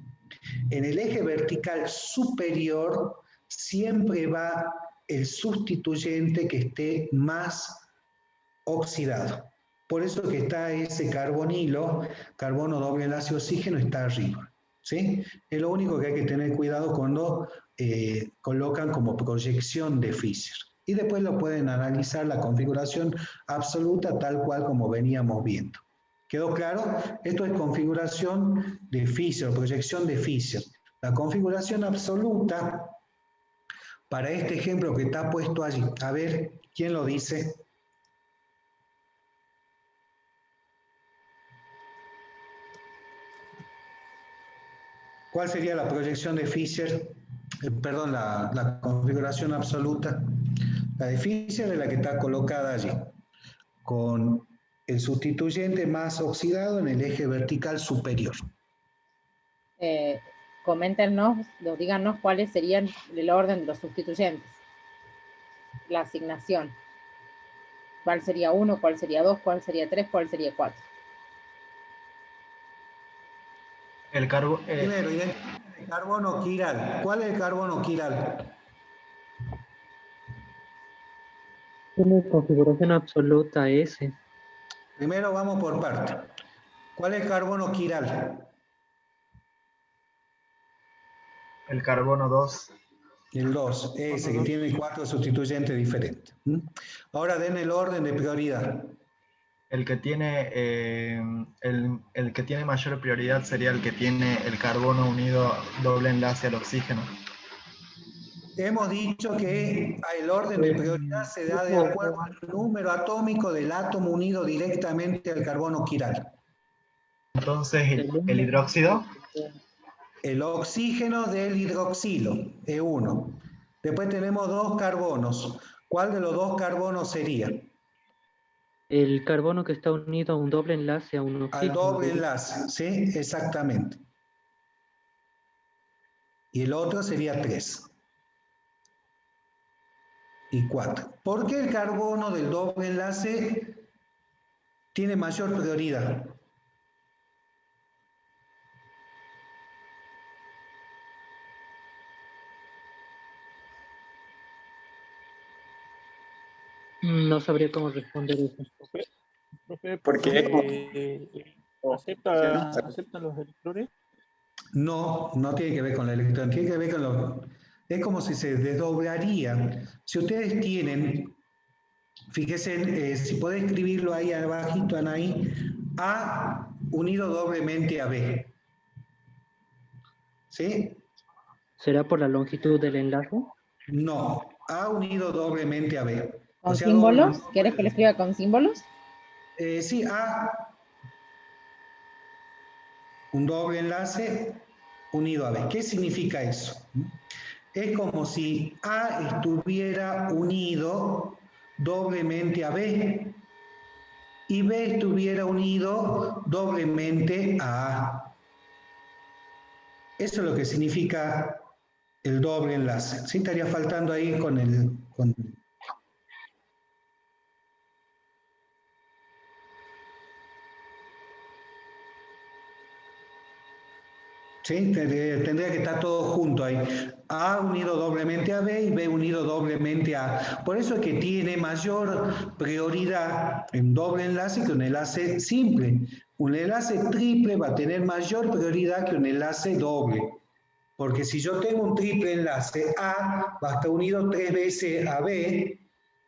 en el eje vertical superior siempre va el sustituyente que esté más oxidado. Por eso que está ese carbonilo, carbono doble enlace oxígeno, está arriba. ¿Sí? Es lo único que hay que tener cuidado cuando colocan como proyección de Fischer. Y después lo pueden analizar la configuración absoluta tal cual como veníamos viendo. ¿Quedó claro? Esto es configuración de Fischer, proyección de Fischer. La configuración absoluta, para este ejemplo que está puesto allí, a ver, ¿quién lo dice? ¿Cuál sería la proyección de Fischer? Perdón, la configuración absoluta. La de Fischer es la que está colocada allí, con el sustituyente más oxidado en el eje vertical superior. Coméntenos, díganos cuáles serían el orden de los sustituyentes. La asignación. ¿Cuál sería 1, cuál sería 2, cuál sería 3, cuál sería 4? Primero, el carbono quiral. ¿Cuál es el carbono quiral? Tiene configuración absoluta S. Primero vamos por parte. ¿Cuál es el carbono quiral? El carbono 2. El 2, ese que tiene 4 sustituyentes diferentes. Ahora den el orden de prioridad. El que tiene el que tiene mayor prioridad sería el que tiene el carbono unido doble enlace al oxígeno. Hemos dicho que el orden de prioridad se da de acuerdo al número atómico del átomo unido directamente al carbono quiral. Entonces, ¿el hidróxido? El oxígeno del hidroxilo es 1. Después tenemos 2 carbonos. ¿Cuál de los 2 carbonos sería? El carbono que está unido a un doble enlace a un oxígeno. Al doble enlace, sí, exactamente. Y el otro sería 3. Y 4. ¿Por qué el carbono del doble enlace tiene mayor prioridad? No sabría cómo responder eso. Profe, Porque ¿aceptan los electrones? No, no tiene que ver con la electrón, tiene que ver con los... Es como si se desdoblarían. Si ustedes tienen, fíjense, si podés escribirlo ahí abajito, Anaí, A unido doblemente a B. ¿Sí? ¿Será por la longitud del enlace? No, A unido doblemente a B. ¿Con símbolos? ¿Quieres que lo escriba con símbolos? Sí, A, un doble enlace unido a B. ¿Qué significa eso? Es como si A estuviera unido doblemente a B y B estuviera unido doblemente a A. Eso es lo que significa el doble enlace. Sí, estaría faltando ahí con el... Sí, tendría que estar todo junto ahí. A unido doblemente a B y B unido doblemente a A. Por eso es que tiene mayor prioridad en doble enlace que un enlace simple. Un enlace triple va a tener mayor prioridad que un enlace doble. Porque si yo tengo un triple enlace, A va a estar unido 3 veces a B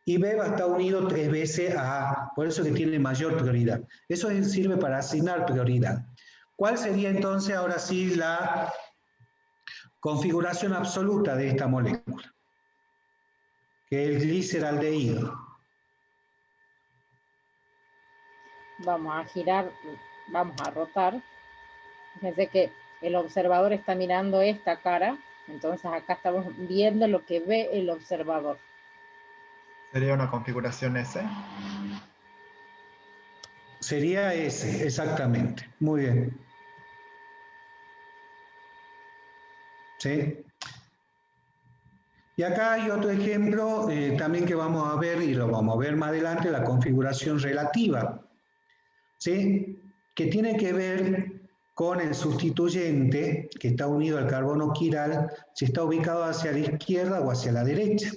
y B va a estar unido 3 veces a A. Por eso es que tiene mayor prioridad. Eso sirve para asignar prioridad. ¿Cuál sería entonces ahora sí la configuración absoluta de esta molécula? Que es el gliceraldehído. Vamos a girar, vamos a rotar. Fíjense que el observador está mirando esta cara, entonces acá estamos viendo lo que ve el observador. ¿Sería una configuración S? Sería S, exactamente. Muy bien. ¿Sí? Y acá hay otro ejemplo también que vamos a ver, y lo vamos a ver más adelante, la configuración relativa, ¿sí? Que tiene que ver con el sustituyente que está unido al carbono quiral, si está ubicado hacia la izquierda o hacia la derecha.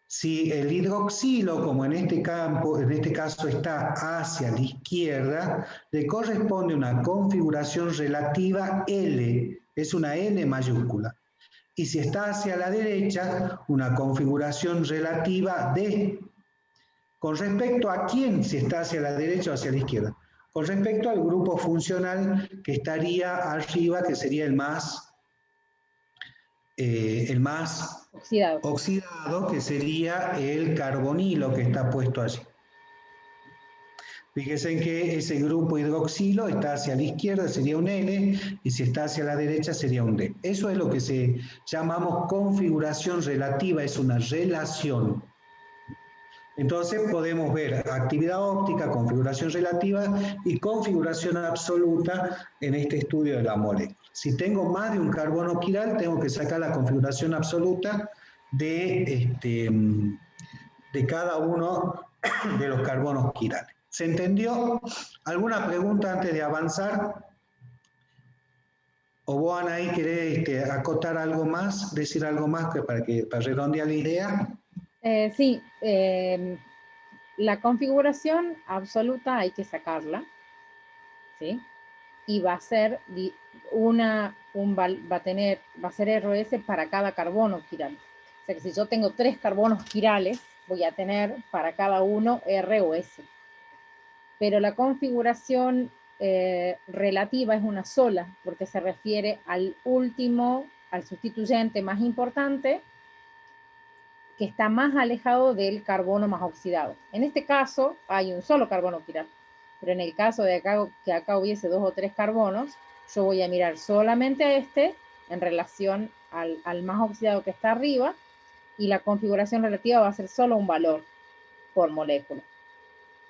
Si el hidroxilo, como en este caso está hacia la izquierda, le corresponde una configuración relativa L, es una L mayúscula. Y si está hacia la derecha, una configuración relativa D. ¿Con respecto a quién si está hacia la derecha o hacia la izquierda? Con respecto al grupo funcional que estaría arriba, que sería el más oxidado, que sería el carbonilo que está puesto allí. Fíjense en que ese grupo hidroxilo está hacia la izquierda, sería un N, y si está hacia la derecha sería un D. Eso es lo que llamamos configuración relativa, es una relación. Entonces podemos ver actividad óptica, configuración relativa y configuración absoluta en este estudio de la molécula. Si tengo más de un carbono quiral, tengo que sacar la configuración absoluta de cada uno de los carbonos quirales. ¿Se entendió? ¿Alguna pregunta antes de avanzar? ¿O vos, Anaí, querés acotar algo más, decir algo más para redondear la idea? Sí, la configuración absoluta hay que sacarla, ¿sí? Y va a ser va a ser ROS para cada carbono quiral. O sea que si yo tengo 3 carbonos quirales, voy a tener para cada uno R o S. Pero la configuración relativa es una sola, porque se refiere al sustituyente más importante, que está más alejado del carbono más oxidado. En este caso hay un solo carbono quiral, pero en el caso de que acá hubiese 2 o 3 carbonos, yo voy a mirar solamente a este en relación al más oxidado que está arriba, y la configuración relativa va a ser solo un valor por molécula.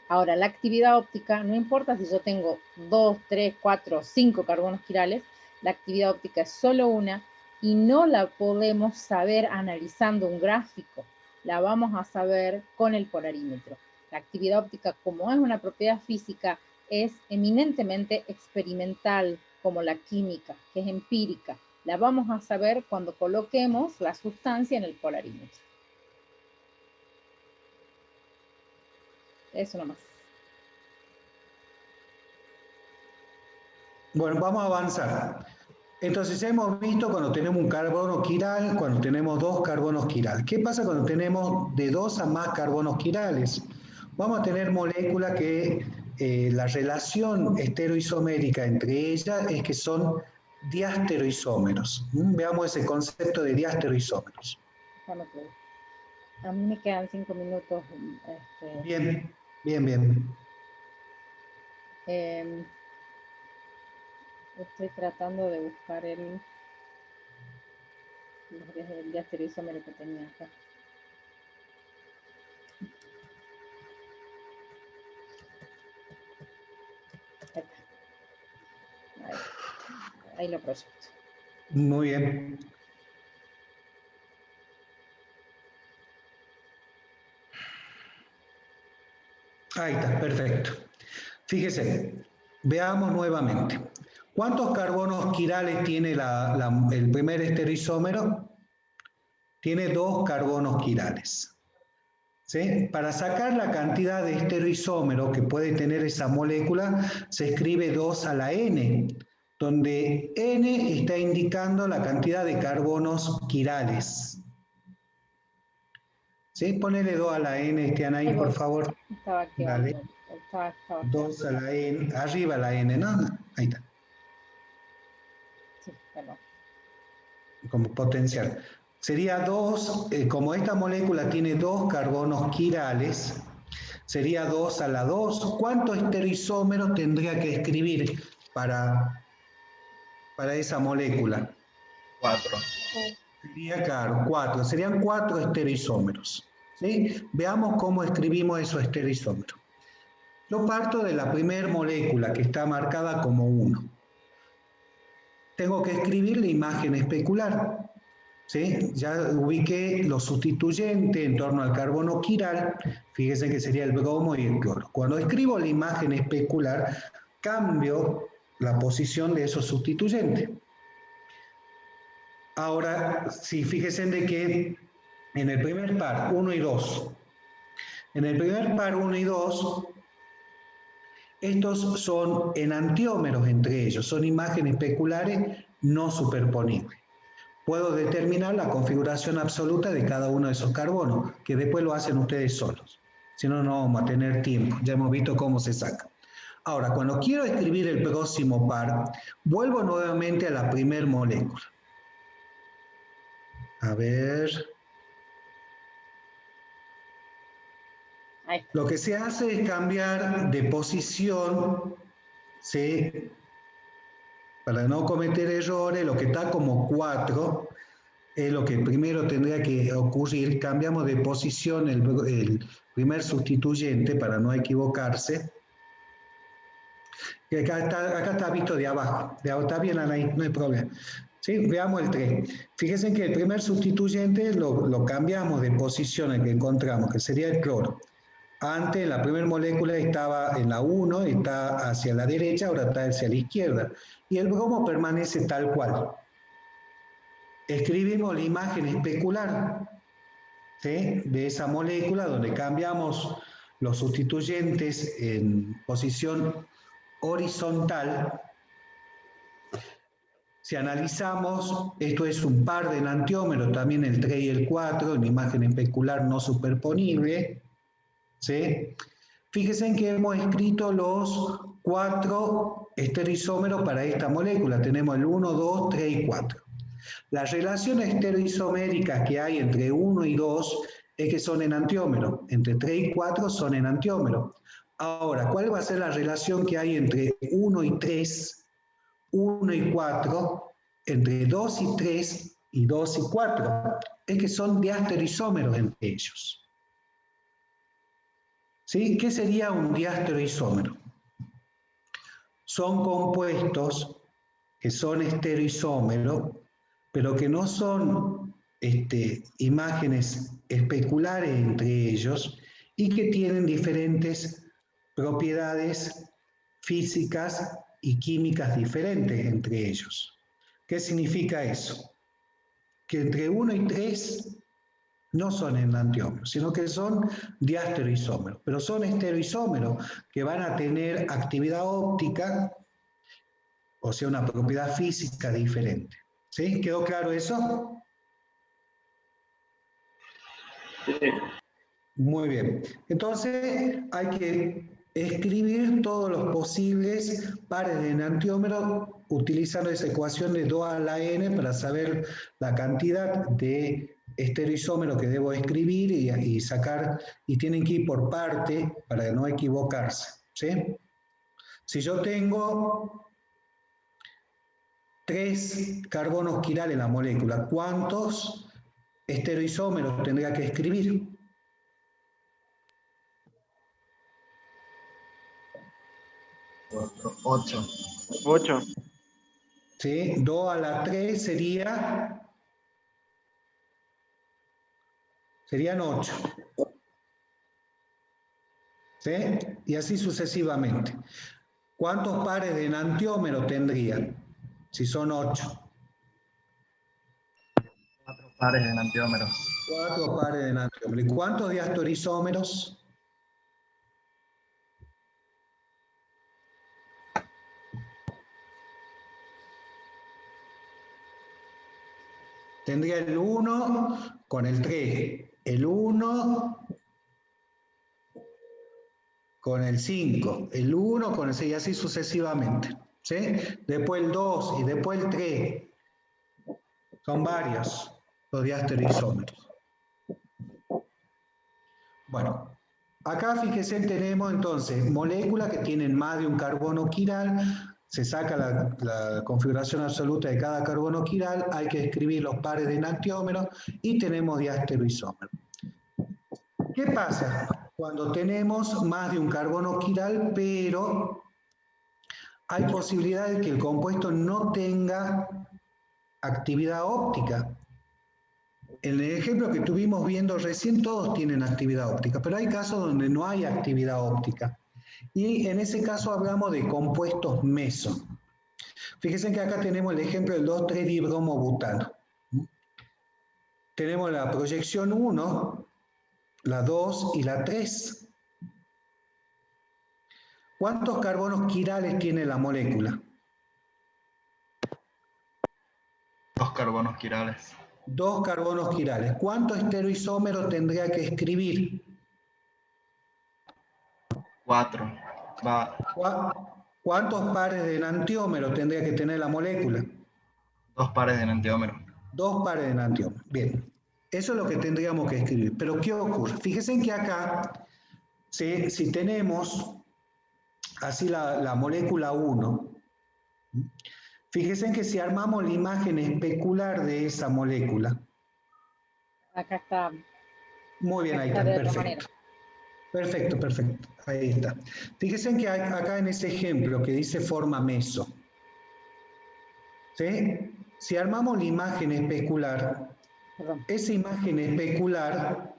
Ahora, la actividad óptica, no importa si yo tengo 2, 3, 4, 5 carbonos quirales, la actividad óptica es solo una, y no la podemos saber analizando un gráfico, la vamos a saber con el polarímetro. La actividad óptica, como es una propiedad física, es eminentemente experimental, como la química, que es empírica. La vamos a saber cuando coloquemos la sustancia en el polarímetro. Eso nomás. Bueno, vamos a avanzar. Entonces hemos visto cuando tenemos un carbono quiral, cuando tenemos dos carbonos quirales. ¿Qué pasa cuando tenemos de 2 a más carbonos quirales? Vamos a tener moléculas que la relación estereoisomérica entre ellas es que son diastereoisómeros. Veamos ese concepto de diastereoisómeros. A mí me quedan 5 minutos. Bien, bien, bien. Estoy tratando de buscar el diastereoisómero que tenía acá. Ahí está. Ahí lo proyecto. Muy bien. Ahí está, perfecto. Fíjese, veamos nuevamente. ¿Cuántos carbonos quirales tiene el primer estereoisómero? Tiene 2 carbonos quirales. ¿Sí? Para sacar la cantidad de estereoisómeros que puede tener esa molécula, se escribe 2 a la N, donde N está indicando la cantidad de carbonos quirales. ¿Sí? Ponele 2 a la N, Estiana, ahí, por favor. Estaba activando. Dale. 2 a la N, arriba la N, ¿no? Ahí está. Sí, perdón. Como potencial. Sería 2, como esta molécula tiene 2 carbonos quirales, sería 2 a la 2. ¿Cuántos estereoisómeros tendría que escribir para esa molécula? 4. Sería, claro, 4. Serían 4 estereoisómeros. ¿Sí? Veamos cómo escribimos esos estereoisómeros. Yo parto de la primera molécula que está marcada como 1. Tengo que escribir la imagen especular. ¿Sí? Ya ubiqué los sustituyentes en torno al carbono quiral. Fíjense que sería el bromo y el cloro. Cuando escribo la imagen especular, cambio la posición de esos sustituyentes. Ahora, sí, fíjense de que en el primer par, 1 y 2, en el primer par 1 y 2, estos son enantiómeros entre ellos, son imágenes especulares no superponibles. Puedo determinar la configuración absoluta de cada uno de esos carbonos, que después lo hacen ustedes solos. Si no, no vamos a tener tiempo. Ya hemos visto cómo se saca. Ahora, cuando quiero escribir el próximo par, vuelvo nuevamente a la primer molécula. A ver. Lo que se hace es cambiar de posición, ¿sí? Para no cometer errores, lo que está como 4 es lo que primero tendría que ocurrir. Cambiamos de posición el primer sustituyente para no equivocarse. Acá está visto de abajo. Está bien, Anaí, no hay problema. ¿Sí? Veamos el 3. Fíjense que el primer sustituyente lo cambiamos de posición en que encontramos, que sería el cloro. Antes la primera molécula estaba en la 1, está hacia la derecha, ahora está hacia la izquierda. Y el bromo permanece tal cual. Escribimos la imagen especular, ¿sí? De esa molécula, donde cambiamos los sustituyentes en posición horizontal. Si analizamos, esto es un par de enantiómeros, también el 3 y el 4, en imagen especular no superponible. ¿Sí? Fíjense en que hemos escrito los 4 estereoisómeros para esta molécula. Tenemos el 1, 2, 3 y 4. Las relaciones estereoisoméricas que hay entre 1 y 2 es que son enantiómeros. Entre 3 y 4 son enantiómeros. Ahora, ¿cuál va a ser la relación que hay entre 1 y 3, 1 y 4, entre 2 y 3 y 2 y 4? Es que son diastereoisómeros entre ellos. ¿Sí? ¿Qué sería un diastereoisómero? Son compuestos que son estereoisómeros, pero que no son imágenes especulares entre ellos y que tienen diferentes propiedades físicas y químicas diferentes entre ellos. ¿Qué significa eso? Que entre 1 y 3 No son enantiómeros, sino que son diastereoisómeros, pero son estereoisómeros que van a tener actividad óptica, o sea, una propiedad física diferente. ¿Sí? ¿Quedó claro eso? Sí. Muy bien. Entonces hay que escribir todos los posibles pares de enantiómeros utilizando esa ecuación de 2 a la n para saber la cantidad de estereoisómeros que debo escribir y sacar, y tienen que ir por parte para no equivocarse. ¿Sí? Si yo tengo 3 carbonos quirales en la molécula, ¿cuántos estereoisómeros tendría que escribir? 8. 8. ¿Sí? 2 a la 3 serían 8. ¿Sí? Y así sucesivamente. ¿Cuántos pares de enantiómeros tendrían? Si son 8. 4 pares de enantiómeros. 4 pares de enantiómeros. ¿Y cuántos diastereoisómeros? Tendría el 1 con el 3, el 1 con el 5, el 1 con el 6 y así sucesivamente. ¿Sí? Después el 2 y después el 3. Son varios los diastereoisómeros. Bueno, acá fíjense, tenemos entonces moléculas que tienen más de un carbono quiral. Se saca la configuración absoluta de cada carbono quiral, hay que escribir los pares de enantiómeros y tenemos diastereoisómeros. ¿Qué pasa cuando tenemos más de un carbono quiral, pero hay posibilidad de que el compuesto no tenga actividad óptica? En el ejemplo que estuvimos viendo recién, todos tienen actividad óptica, pero hay casos donde no hay actividad óptica. Y en ese caso hablamos de compuestos meso. Fíjense que acá tenemos el ejemplo del 2,3-dibromobutano. Tenemos la proyección 1, la 2 y la 3. ¿Cuántos carbonos quirales tiene la molécula? 2 carbonos quirales. 2 carbonos quirales. ¿Cuántos estereoisómeros tendría que escribir? 4. ¿Cuántos pares de enantiómeros tendría que tener la molécula? 2 pares de enantiómeros. 2 pares de enantiómeros. Bien. Eso es lo que tendríamos que escribir. Pero ¿qué ocurre? Fíjense que acá, si tenemos así la molécula 1, fíjense que si armamos la imagen especular de esa molécula. Acá está. Muy bien, ahí está, perfecto. Perfecto, perfecto. Ahí está. Fíjense que acá en ese ejemplo que dice forma meso, ¿sí? Si armamos la imagen especular, esa imagen especular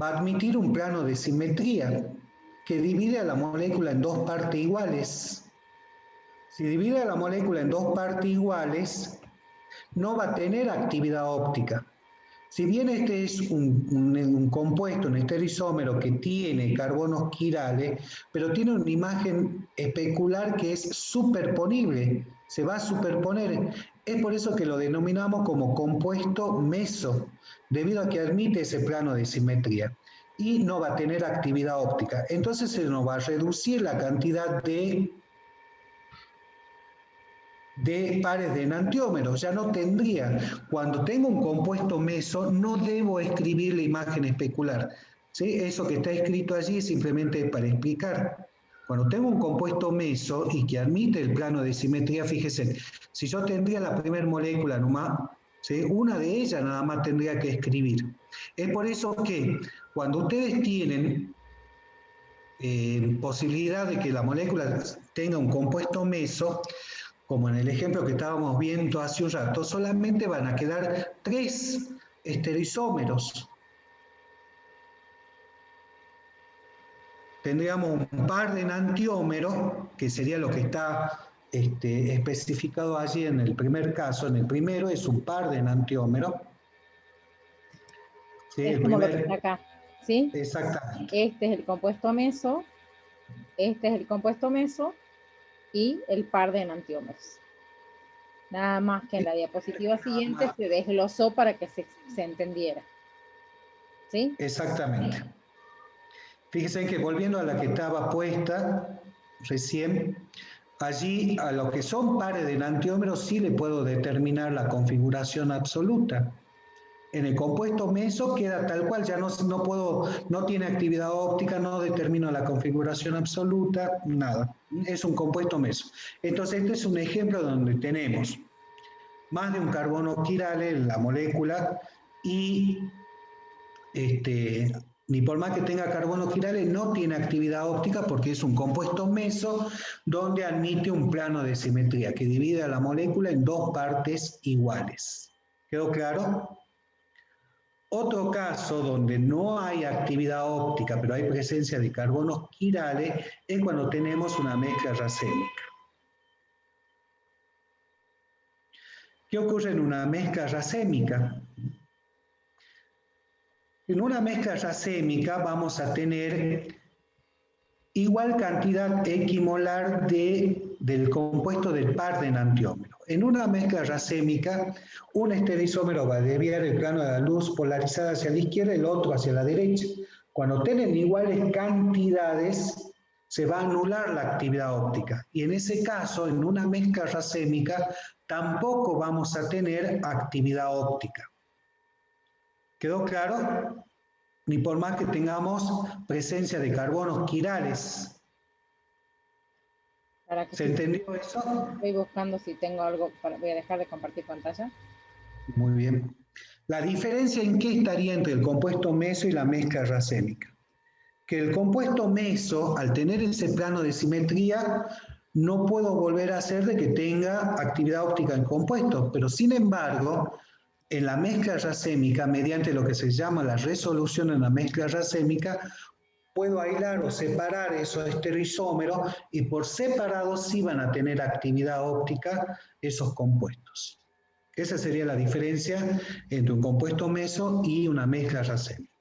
va a admitir un plano de simetría que divide a la molécula en 2 partes iguales. Si divide a la molécula en 2 partes iguales, no va a tener actividad óptica. Si bien este es un compuesto, un estereoisómero que tiene carbonos quirales, pero tiene una imagen especular que es superponible, se va a superponer. Es por eso que lo denominamos como compuesto meso, debido a que admite ese plano de simetría y no va a tener actividad óptica. Entonces se nos va a reducir la cantidad de pares de enantiómeros, ya no tendría. Cuando tengo un compuesto meso, no debo escribir la imagen especular. ¿Sí? Eso que está escrito allí es simplemente para explicar. Cuando tengo un compuesto meso y que admite el plano de simetría, fíjense, si yo tendría la primera molécula nomás, ¿sí? Una de ellas nada más tendría que escribir. Es por eso que cuando ustedes tienen posibilidad de que la molécula tenga un compuesto meso, como en el ejemplo que estábamos viendo hace un rato, solamente van a quedar 3 estereoisómeros. Tendríamos un par de enantiómeros, que sería lo que está especificado allí en el primer caso. En el primero es un par de enantiómeros. Sí, es el como lo que primer, está acá, ¿sí? exactamente. Este es el compuesto meso, este es el compuesto meso y el par de enantiómeros. Nada más que en la diapositiva siguiente se desglosó para que se entendiera. ¿Sí? Exactamente. Fíjense que volviendo a la que estaba puesta recién, allí a lo que son pares de enantiómeros sí le puedo determinar la configuración absoluta. En el compuesto meso queda tal cual, ya no tiene actividad óptica, no determino la configuración absoluta, nada. Es un compuesto meso. Entonces este es un ejemplo donde tenemos más de un carbono quirale en la molécula y ni por más que tenga carbono quirales, no tiene actividad óptica porque es un compuesto meso donde admite un plano de simetría que divide a la molécula en dos partes iguales. ¿Quedó claro? Otro caso donde no hay actividad óptica, pero hay presencia de carbonos quirales, es cuando tenemos una mezcla racémica. ¿Qué ocurre en una mezcla racémica? En una mezcla racémica vamos a tener igual cantidad equimolar del compuesto del par de enantiómeros. En una mezcla racémica, un estereisómero va a desviar el plano de la luz polarizada hacia la izquierda y el otro hacia la derecha. Cuando tienen iguales cantidades, se va a anular la actividad óptica. Y en ese caso, en una mezcla racémica, tampoco vamos a tener actividad óptica. ¿Quedó claro? Ni por más que tengamos presencia de carbonos quirales. ¿Se entendió eso? Estoy buscando si tengo algo, voy a dejar de compartir pantalla. Muy bien. ¿La diferencia en qué estaría entre el compuesto meso y la mezcla racémica? Que el compuesto meso, al tener ese plano de simetría, no puedo volver a hacer de que tenga actividad óptica en compuestos, pero sin embargo, en la mezcla racémica, mediante lo que se llama la resolución en la mezcla racémica, puedo aislar o separar esos estereoisómeros y por separado sí van a tener actividad óptica esos compuestos. Esa sería la diferencia entre un compuesto meso y una mezcla racémica.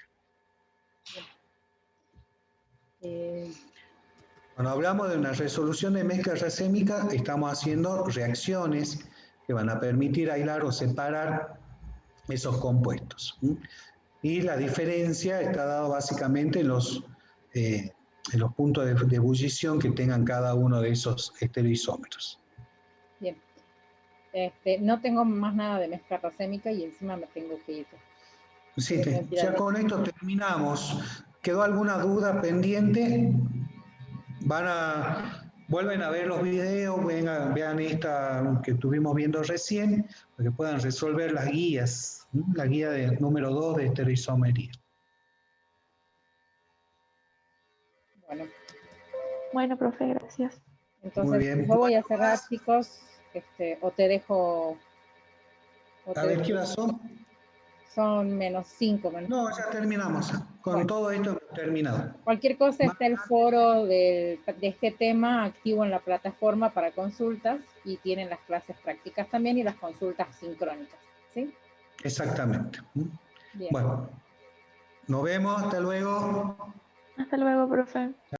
Cuando hablamos de una resolución de mezcla racémica, estamos haciendo reacciones que van a permitir aislar o separar esos compuestos. Y la diferencia está dada básicamente en los puntos de ebullición que tengan cada uno de esos estereoisómeros. Bien. No tengo más nada de mezcla racémica y encima me tengo que ir. Sí, ya con esto terminamos. ¿Quedó alguna duda pendiente? Vuelven a ver los videos, vean esta que estuvimos viendo recién, para que puedan resolver las guías, la guía número 2 de estereoisomería. Bueno, profe, gracias. Entonces, Muy bien. yo voy a cerrar, chicos, o te dejo... A ver, ¿qué horas son? Son -5. No, ya terminamos. Con todo esto hemos terminado. Cualquier cosa, está el foro de este tema activo en la plataforma para consultas y tienen las clases prácticas también y las consultas sincrónicas, ¿sí? Exactamente. Bien. Bueno, nos vemos. Hasta luego. Hasta luego, profe.